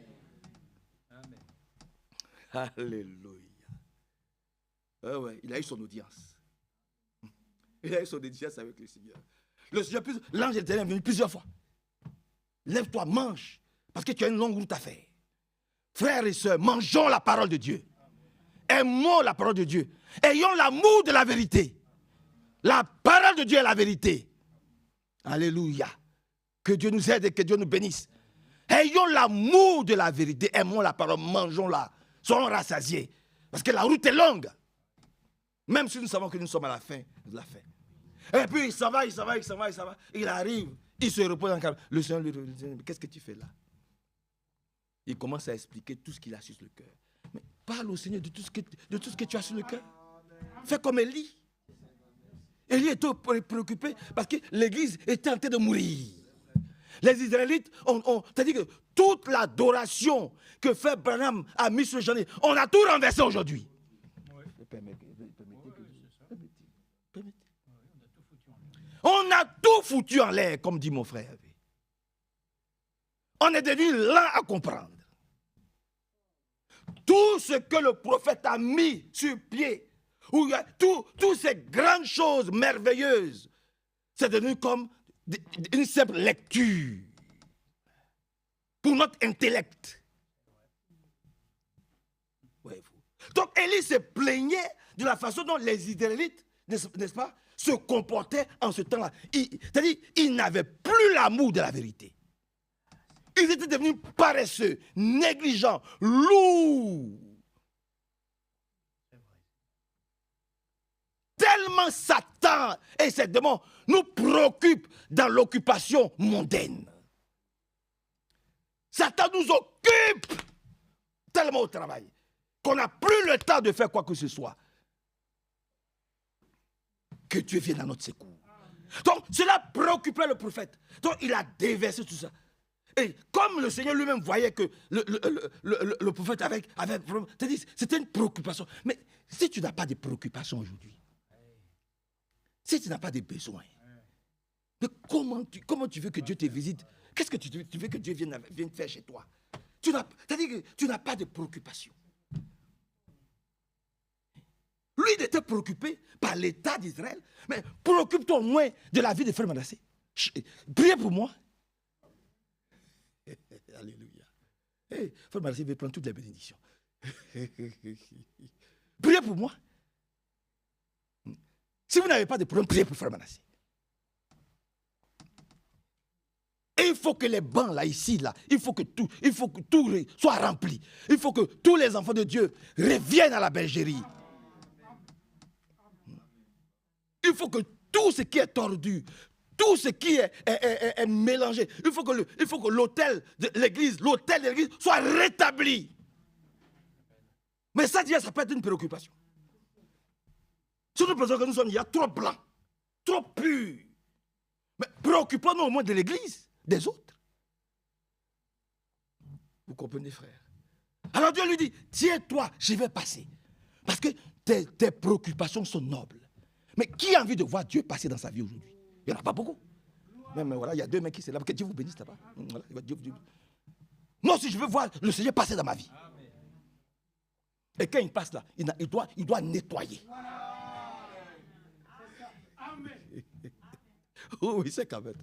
Amen. Alléluia. Ah ouais, il a eu son audience. Il a eu son audience avec le Seigneur. L'ange de l'Éternel est venu plusieurs fois. Lève-toi, mange, parce que tu as une longue route à faire. Frères et sœurs, mangeons la parole de Dieu. Aimons la parole de Dieu. Ayons l'amour de la vérité. La parole de Dieu est la vérité. Alléluia. Que Dieu nous aide et que Dieu nous bénisse. Ayons l'amour de la vérité. Aimons la parole, mangeons-la. Soyons rassasiés. Parce que la route est longue. Même si nous savons que nous sommes à la fin de la fin. Et puis il s'en va. Il arrive, il se repose dans le calme. Le Seigneur lui dit, qu'est-ce que tu fais là? Il commence à expliquer tout ce qu'il a sur le cœur. Mais parle au Seigneur de tout ce que tu as sur le cœur. Fais comme Élie. Élie était préoccupé parce que l'église était en train de mourir. Les Israélites c'est-à-dire que toute l'adoration que fait Branham a mis sur le janvier, on a tout renversé aujourd'hui. On a tout foutu en l'air, comme dit mon frère. On est devenu lent à comprendre. Tout ce que le prophète a mis sur pied, toutes ces grandes choses merveilleuses, c'est devenu comme une simple lecture pour notre intellect. Donc Élie se plaignait de la façon dont les Israélites, n'est-ce pas, se comportaient en ce temps-là. C'est-à-dire, ils n'avaient plus l'amour de la vérité. Ils étaient devenus paresseux, négligents, lourds. Tellement Satan et ses démons nous préoccupent dans l'occupation mondaine. Satan nous occupe tellement au travail qu'on n'a plus le temps de faire quoi que ce soit. Que Dieu vienne à notre secours. Donc cela préoccupait le prophète. Donc il a déversé tout ça. Et comme le Seigneur lui-même voyait que le prophète c'était une préoccupation. Mais si tu n'as pas de préoccupation aujourd'hui, si tu n'as pas de besoins, mais comment tu veux que Dieu te visite? Qu'est-ce que tu veux que Dieu vienne faire chez toi? C'est-à-dire que tu n'as pas de préoccupation. Lui, il était préoccupé par l'état d'Israël, mais préoccupe-toi au moins de la vie de frère Manassé. Priez pour moi. Alléluia. Hey, frère Manassé veut prendre toutes les bénédictions. Priez pour moi. Si vous n'avez pas de problème, priez pour frère Manassé. Et il faut que les bancs là, ici, là, il faut que tout soit rempli. Il faut que tous les enfants de Dieu reviennent à la bergerie. Il faut que tout ce qui est tordu, tout ce qui est mélangé, il faut que l'autel de l'église soit rétabli. Mais ça peut être une préoccupation. Si nous pensons que nous sommes, il y a trop blanc, trop pur. Mais préoccupons-nous au moins de l'église, des autres. Vous comprenez, frère? Alors Dieu lui dit, tiens-toi, je vais passer. Parce que tes préoccupations sont nobles. Mais qui a envie de voir Dieu passer dans sa vie aujourd'hui? Il n'y en a pas beaucoup. Mais voilà, il y a 2 mecs qui sont là. Que Dieu vous bénisse là-bas. Voilà, moi aussi, je veux voir le Seigneur passer dans ma vie. Et quand il passe là, il doit nettoyer. Oh oui, c'est quand même.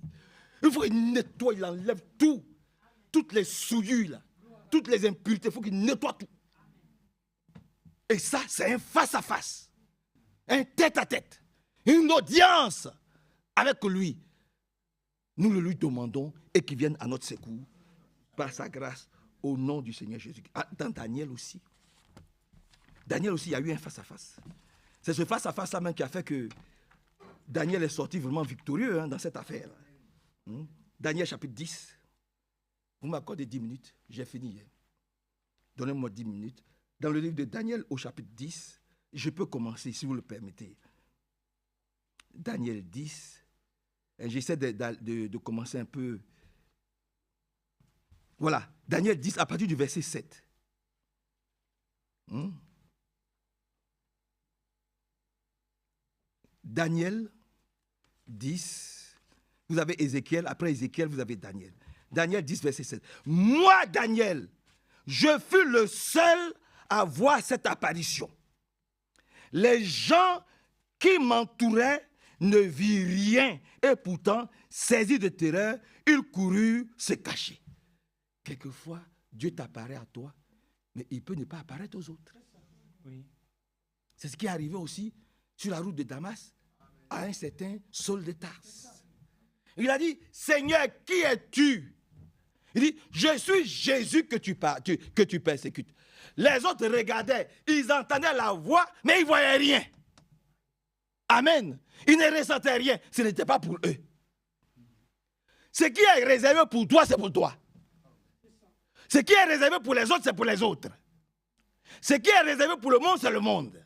Il faut qu'il nettoie, il enlève tout. Toutes les souillures, là, toutes les impuretés, il faut qu'il nettoie tout. Et ça, c'est un face-à-face. Un tête-à-tête. Une audience avec lui. Nous le lui demandons et qu'il vienne à notre secours par sa grâce au nom du Seigneur Jésus. Dans Daniel aussi. Daniel aussi, il y a eu un face-à-face. C'est ce face-à-face-là même qui a fait que Daniel est sorti vraiment victorieux dans cette affaire. Daniel chapitre 10. Vous m'accordez 10 minutes, j'ai fini. Donnez-moi 10 minutes. Dans le livre de Daniel au chapitre 10, je peux commencer si vous le permettez. Daniel 10. J'essaie de commencer un peu. Voilà, Daniel 10 à partir du verset 7. Daniel 10, vous avez Ézéchiel, après Ézéchiel, vous avez Daniel. Daniel 10, verset 7. Moi, Daniel, je fus le seul à voir cette apparition. Les gens qui m'entouraient ne virent rien, et pourtant, saisis de terreur, ils coururent se cacher. Quelquefois, Dieu t'apparaît à toi, mais il peut ne pas apparaître aux autres. Oui. C'est ce qui est arrivé aussi sur la route de Damas à un certain Saul de Tarse. Il a dit, Seigneur, qui es-tu? Il dit, je suis Jésus que tu persécutes. Les autres regardaient, ils entendaient la voix, mais ils ne voyaient rien. Amen. Ils ne ressentaient rien. Ce n'était pas pour eux. Ce qui est réservé pour toi, c'est pour toi. Ce qui est réservé pour les autres, c'est pour les autres. Ce qui est réservé pour le monde, c'est le monde.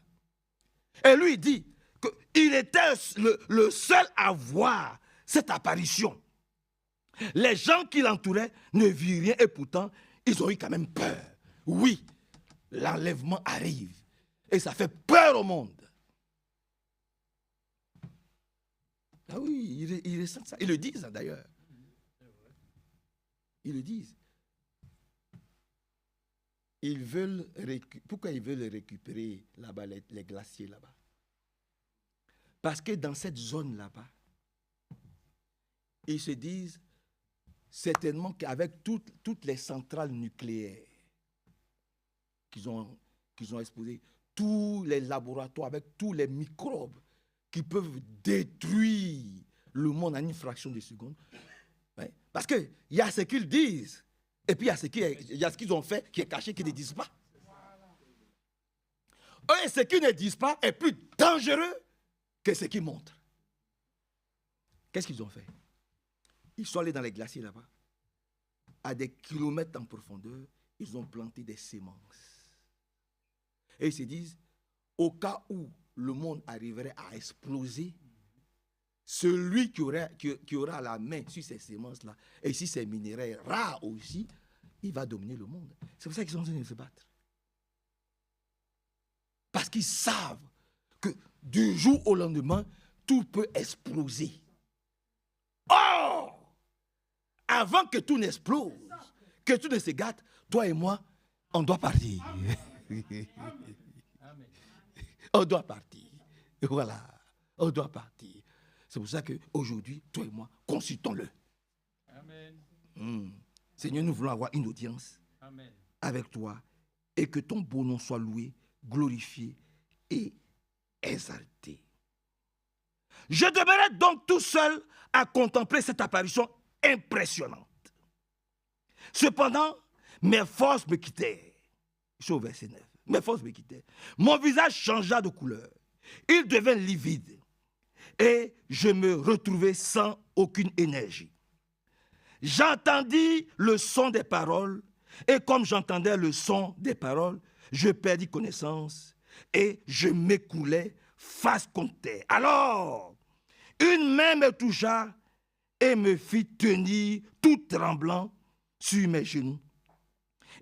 Et lui, il dit qu'il était le seul à voir cette apparition. Les gens qui l'entouraient ne virent rien et pourtant, ils ont eu quand même peur. Oui, l'enlèvement arrive. Et ça fait peur au monde. Ah oui, ils ressentent ça. Ils le disent d'ailleurs. Ils le disent. Pourquoi ils veulent récupérer là-bas les glaciers là-bas? Parce que dans cette zone là-bas, ils se disent certainement qu'avec toutes les centrales nucléaires qu'ils ont exposées, tous les laboratoires avec tous les microbes qui peuvent détruire le monde en une fraction de seconde. Ouais. Parce qu'il y a ce qu'ils disent, et puis il y a ce qu'ils ont fait qui est caché, qui ne disent pas. Et ce qu'ils ne disent pas est plus dangereux que ce qu'ils montrent. Qu'est-ce qu'ils ont fait? Ils sont allés dans les glaciers là-bas, à des kilomètres en profondeur, ils ont planté des semences. Et ils se disent, au cas où le monde arriverait à exploser, celui qui aura la main sur ces semences-là, et sur ces minéraux rares aussi, il va dominer le monde. C'est pour ça qu'ils sont en train de se battre. Parce qu'ils savent que du jour au lendemain, tout peut exploser. Oh! Avant que tout n'explose, que tout ne se gâte, toi et moi, on doit partir. On doit partir. Voilà. On doit partir. C'est pour ça qu'aujourd'hui, toi et moi, consultons-le. Seigneur, nous voulons avoir une audience avec toi et que ton beau nom soit loué, glorifié et exalté. Je demeurais donc tout seul à contempler cette apparition impressionnante. Cependant, mes forces me quittèrent. Je suis au verset 9. Mes forces me quittèrent. Mon visage changea de couleur. Il devint livide. Et je me retrouvai sans aucune énergie. J'entendis le son des paroles. Et comme j'entendais le son des paroles, je perdis connaissance. Et je m'écroulais face contre terre. Alors, une main me toucha et me fit tenir tout tremblant sur mes genoux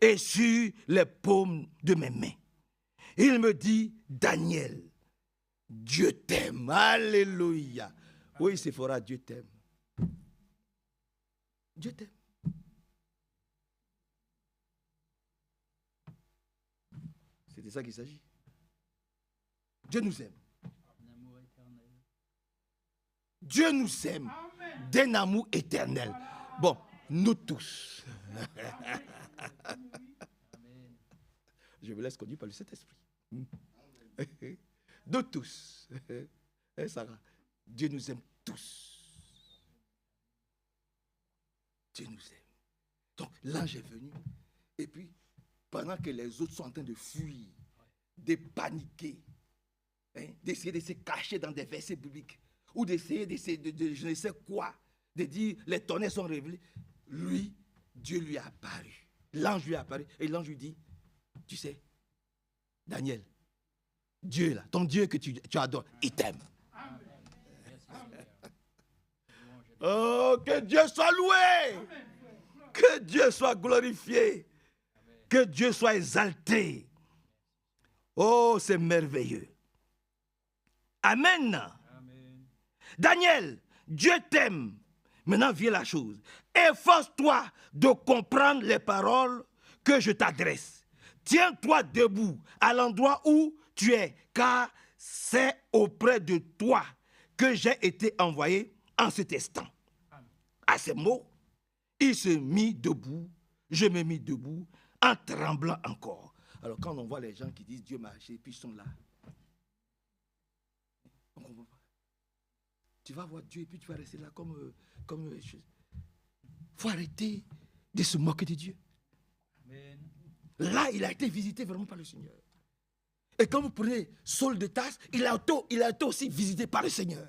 et sur les paumes de mes mains. Il me dit, Daniel, Dieu t'aime. Alléluia. Oui, Séphora, Dieu t'aime. Dieu t'aime. C'est de ça qu'il s'agit. Dieu nous aime. Dieu nous aime d'un amour éternel. Bon, nous tous. Je me laisse conduire par le Saint-Esprit. Nous tous. Sarah, Dieu nous aime tous. Dieu nous aime. Donc l'ange est venu. Et puis, pendant que les autres sont en train de fuir, de paniquer, d'essayer de se cacher dans des versets bibliques, ou d'essayer de je ne sais quoi, de dire les tonnerres sont révélés, lui, Dieu lui a apparu. L'ange lui a apparu. Et l'ange lui dit, tu sais, Daniel, Dieu là, ton Dieu que tu adores, il t'aime. Oh, que Dieu soit loué. Que Dieu soit glorifié. Que Dieu soit exalté. Oh, c'est merveilleux. Amen. Daniel, Dieu t'aime. Maintenant vient la chose. Efforce-toi de comprendre les paroles que je t'adresse. Tiens-toi debout à l'endroit où tu es, car c'est auprès de toi que j'ai été envoyé en cet instant. À ces mots, il se mit debout, je me mis debout, en tremblant encore. Alors quand on voit les gens qui disent Dieu m'a acheté, puis ils sont là, on ne comprend pas. Tu vas voir Dieu et puis tu vas rester là comme il faut arrêter de se moquer de Dieu. Amen. Là, il a été visité vraiment par le Seigneur. Et quand vous prenez Saul de Tarse, il a été aussi visité par le Seigneur.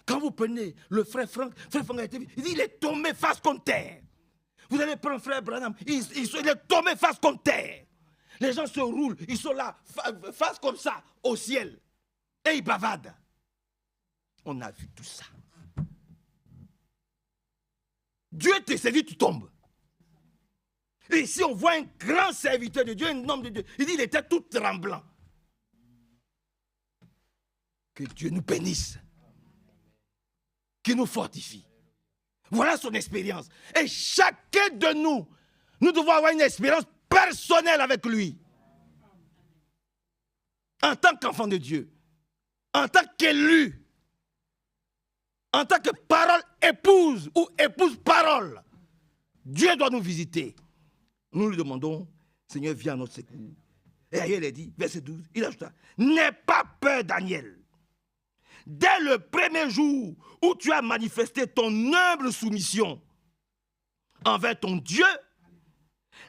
Quand vous prenez le frère Franck a été visité, il est tombé face contre terre. Vous allez prendre frère Branham, il est tombé face contre terre. Les gens se roulent, ils sont là, face comme ça, au ciel. Et ils bavardent. On a vu tout ça. Dieu te séduit, tu tombes. Et ici, on voit un grand serviteur de Dieu, un homme de Dieu. Il dit, il était tout tremblant. Que Dieu nous bénisse. Qu'il nous fortifie. Voilà son expérience. Et chacun de nous, nous devons avoir une expérience personnelle avec lui. En tant qu'enfant de Dieu. En tant qu'élu. En tant que parole épouse ou épouse parole. Dieu doit nous visiter. Nous lui demandons, Seigneur, viens à notre secours. Et ailleurs, il a dit, verset 12, il ajouta, n'aie pas peur, Daniel. Dès le premier jour où tu as manifesté ton humble soumission envers ton Dieu,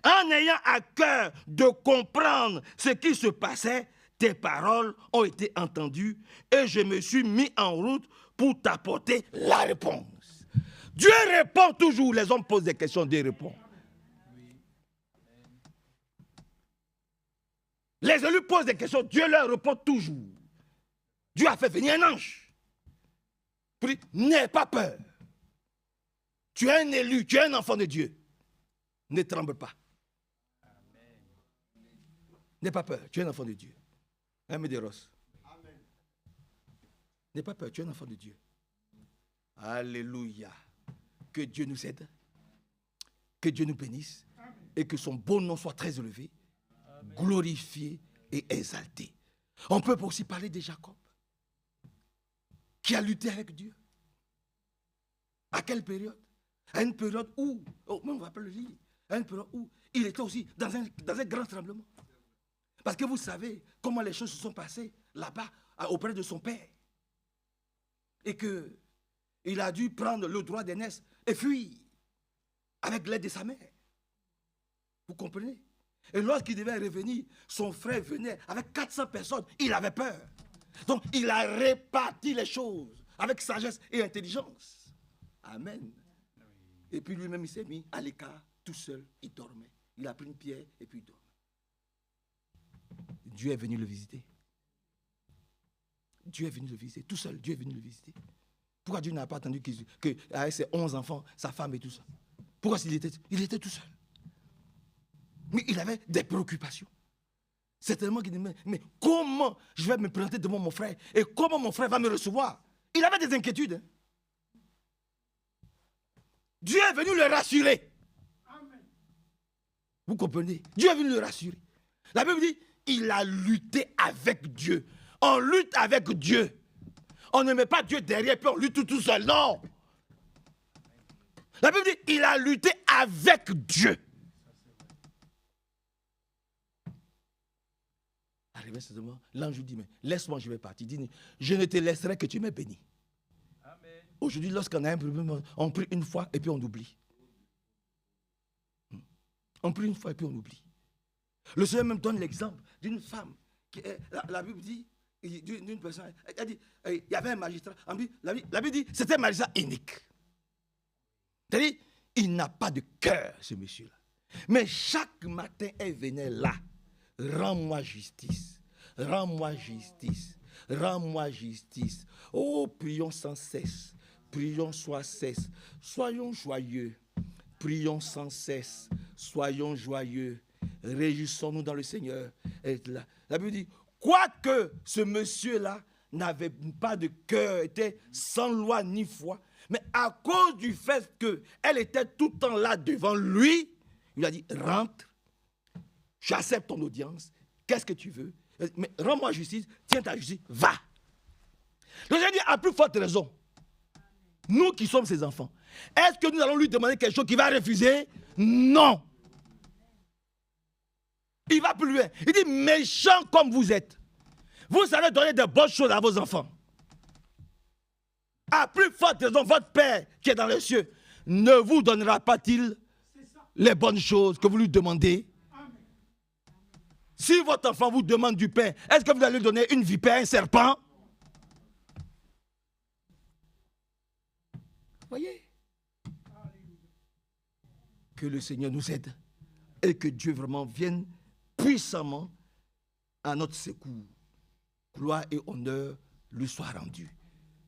en ayant à cœur de comprendre ce qui se passait, tes paroles ont été entendues et je me suis mis en route pour t'apporter la réponse. Dieu répond toujours. Les hommes posent des questions, Dieu répond. Les élus posent des questions, Dieu leur répond toujours. Dieu a fait venir un ange. Pour dire, n'aie pas peur. Tu es un élu, tu es un enfant de Dieu. Ne tremble pas. N'aie pas peur, tu es un enfant de Dieu. Médéros. N'aie pas peur, tu es un enfant de Dieu. Alléluia. Que Dieu nous aide. Que Dieu nous bénisse. Et que son beau nom soit très élevé, glorifié et exalté. On peut aussi parler de Jacob, qui a lutté avec Dieu. À quelle période? À une période où, on va pas le lire, à une période où il était aussi dans un grand tremblement. Parce que vous savez comment les choses se sont passées là-bas, auprès de son père. Et qu'il a dû prendre le droit d'aînesse et fuir avec l'aide de sa mère. Vous comprenez? Et lorsqu'il devait revenir, son frère venait avec 400 personnes. Il avait peur. Donc, il a réparti les choses avec sagesse et intelligence. Amen. Et puis lui-même, il s'est mis à l'écart, tout seul, il dormait. Il a pris une pierre et puis il dormait. Dieu est venu le visiter. Dieu est venu le visiter. Tout seul, Dieu est venu le visiter. Pourquoi Dieu n'a pas attendu qu'avec ses 11 enfants, sa femme et tout ça? Pourquoi il était tout seul? Mais il avait des préoccupations. Certainement qu'il dit, mais comment je vais me présenter devant mon frère et comment mon frère va me recevoir? Il avait des inquiétudes. Hein? Dieu est venu le rassurer. Amen. Vous comprenez? Dieu est venu le rassurer. La Bible dit, il a lutté avec Dieu. On lutte avec Dieu. On ne met pas Dieu derrière puis on lutte tout seul. Non. La Bible dit, il a lutté avec Dieu. L'ange lui dit, mais laisse-moi, je vais partir. Il dit, je ne te laisserai que tu m'aies béni. Aujourd'hui, lorsqu'on a un problème, on prie une fois et puis on oublie. On prie une fois et puis on oublie. Le Seigneur même donne l'exemple d'une femme. La Bible dit, d'une personne, elle dit, il y avait un magistrat. La Bible dit, c'était un magistrat unique. C'est-à-dire, il n'a pas de cœur, ce monsieur-là. Mais chaque matin, elle venait là. Rends-moi justice. Rends-moi justice. Rends-moi justice. Oh, prions sans cesse. Prions sans cesse. Soyons joyeux. Prions sans cesse. Soyons joyeux. Réjouissons-nous dans le Seigneur. La Bible dit, quoique ce monsieur-là n'avait pas de cœur, était sans loi ni foi, mais à cause du fait qu'elle était tout le temps là devant lui, il lui a dit, rentre, j'accepte ton audience, qu'est-ce que tu veux? Mais rends-moi justice, tiens ta justice, va. Le Seigneur dit, à plus forte raison, nous qui sommes ses enfants, est-ce que nous allons lui demander quelque chose qu'il va refuser? Non. Il va plus loin. Il dit, méchant comme vous êtes, vous savez donner de bonnes choses à vos enfants. À plus forte raison, votre Père qui est dans les cieux ne vous donnera pas-il les bonnes choses que vous lui demandez? Si votre enfant vous demande du pain, est-ce que vous allez lui donner une vipère, un serpent? Voyez? Que le Seigneur nous aide et que Dieu vraiment vienne puissamment à notre secours. Gloire et honneur lui soient rendus.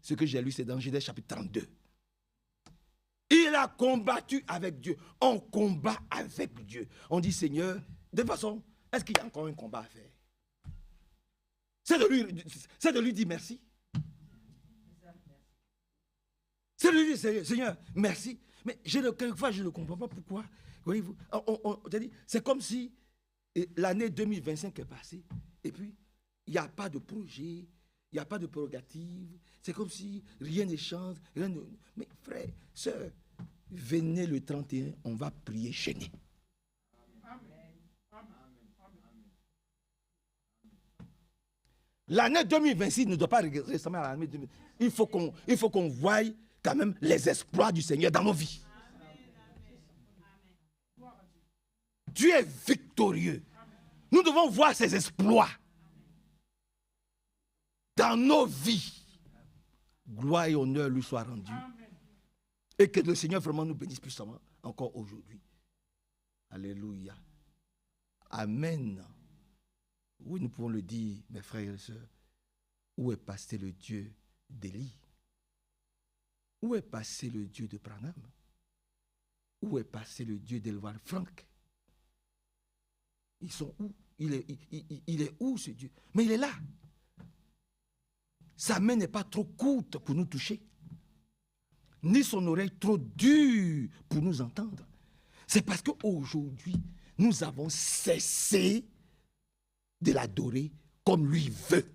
Ce que j'ai lu, c'est dans Genèse chapitre 32. Il a combattu avec Dieu. On combat avec Dieu. On dit, Seigneur, de toute façon, est-ce qu'il y a encore un combat à faire? C'est de lui dire merci. C'est de lui dire, Seigneur, merci. Mais quelquefois, je ne comprends pas pourquoi. Voyez-vous, c'est comme si l'année 2025 est passée et puis il n'y a pas de projet, il n'y a pas de prérogative. C'est comme si rien ne change. Mais frère, sœur, venez le 31, on va prier chaîné. L'année 2026 ne doit pas ressembler à l'année 2026. Il faut qu'on voie quand même les exploits du Seigneur dans nos vies. Dieu est victorieux. Nous devons voir ses exploits dans nos vies. Gloire et honneur lui soient rendus. Et que le Seigneur vraiment nous bénisse puissamment encore aujourd'hui. Alléluia. Amen. Oui, nous pouvons le dire, mes frères et sœurs. Où est passé le Dieu d'Élie? Où est passé le Dieu de Branham? Où est passé le Dieu d'Elvar Frank? Ils sont où? Il est où ce Dieu? Mais il est là. Sa main n'est pas trop courte pour nous toucher, ni son oreille trop dure pour nous entendre. C'est parce qu'aujourd'hui, nous avons cessé de l'adorer comme lui veut.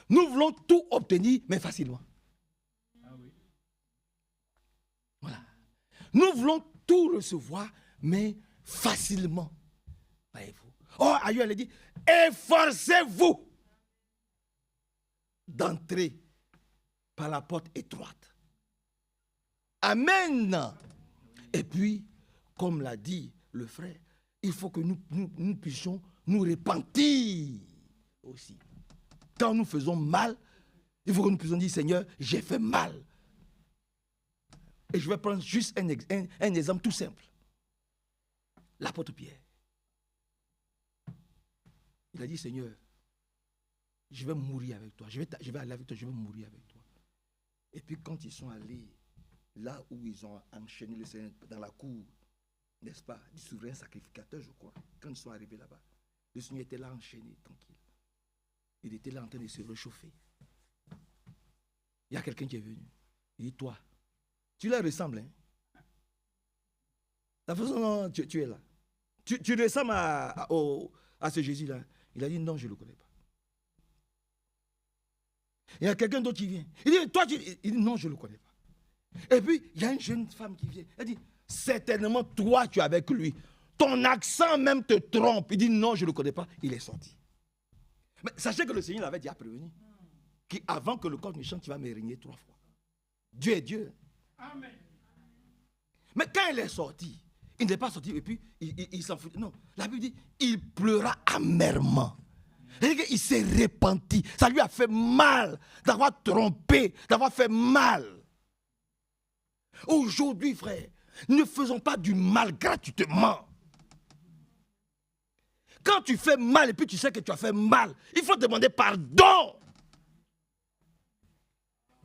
Nous voulons tout obtenir, mais facilement. Voilà. Nous voulons tout recevoir, mais facilement. Voyez-vous. Oh, ailleurs, elle dit, efforcez-vous d'entrer par la porte étroite. Amen. Et puis, comme l'a dit le frère, il faut que nous puissions nous repentir aussi. Quand nous faisons mal, il faut que nous puissions dire, Seigneur, j'ai fait mal. Et je vais prendre juste un exemple tout simple. L'apôtre Pierre. Il a dit, Seigneur, je vais mourir avec toi. Je vais aller avec toi, je vais mourir avec toi. Et puis quand ils sont allés là où ils ont enchaîné le Seigneur dans la cour, n'est-ce pas, du souverain sacrificateur, je crois, quand ils sont arrivés là-bas, le Seigneur était là enchaîné, tranquille. Il était là en train de se réchauffer. Il y a quelqu'un qui est venu. Il dit, toi, tu leur ressembles, hein? La façon dont tu es là. Tu ressembles à ce Jésus-là. Il a dit, non, je ne le connais pas. Il y a quelqu'un d'autre qui vient. Il dit, toi, il dit, non, je ne le connais pas. Et puis, il y a une jeune femme qui vient. Elle dit, certainement, toi, tu es avec lui. Ton accent même te trompe. Il dit, non, je ne le connais pas. Il est sorti. Mais sachez que le Seigneur l'avait déjà prévenu. Qu'avant que le corps ne chante, tu vas me régner 3 fois. Dieu est Dieu. Amen. Mais quand il est sorti, il n'est pas sorti et puis il s'en fout. Non, la Bible dit, il pleura amèrement. Il s'est repenti. Ça lui a fait mal d'avoir trompé, d'avoir fait mal. Aujourd'hui, frère, ne faisons pas du mal gratuitement. Quand tu fais mal et puis tu sais que tu as fait mal, il faut demander pardon.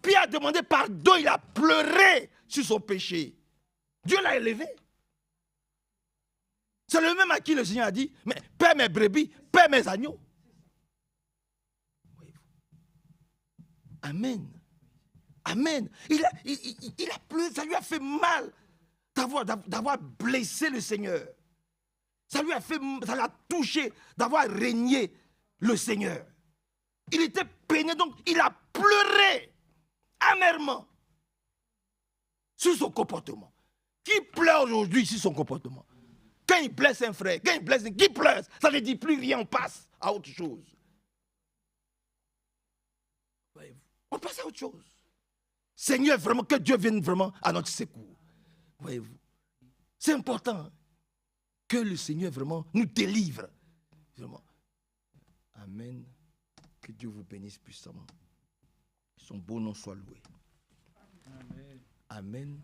Pierre a demandé pardon, il a pleuré sur son péché. Dieu l'a élevé. C'est le même à qui le Seigneur a dit, mais paie mes brebis, paie mes agneaux. Amen. Amen. Il a pleuré, ça lui a fait mal d'avoir blessé le Seigneur. Ça l'a touché d'avoir régné le Seigneur. Il était peiné, donc il a pleuré amèrement sur son comportement. Qui pleure aujourd'hui sur son comportement? Quand il blesse un frère, quand il blesse un... Qui pleure? Ça ne dit plus rien, on passe à autre chose. On passe à autre chose. Seigneur, vraiment, que Dieu vienne vraiment à notre secours. Voyez-vous. C'est important que le Seigneur vraiment nous délivre Vraiment. Amen. Que Dieu vous bénisse puissamment. Son beau nom soit loué. Amen. Amen.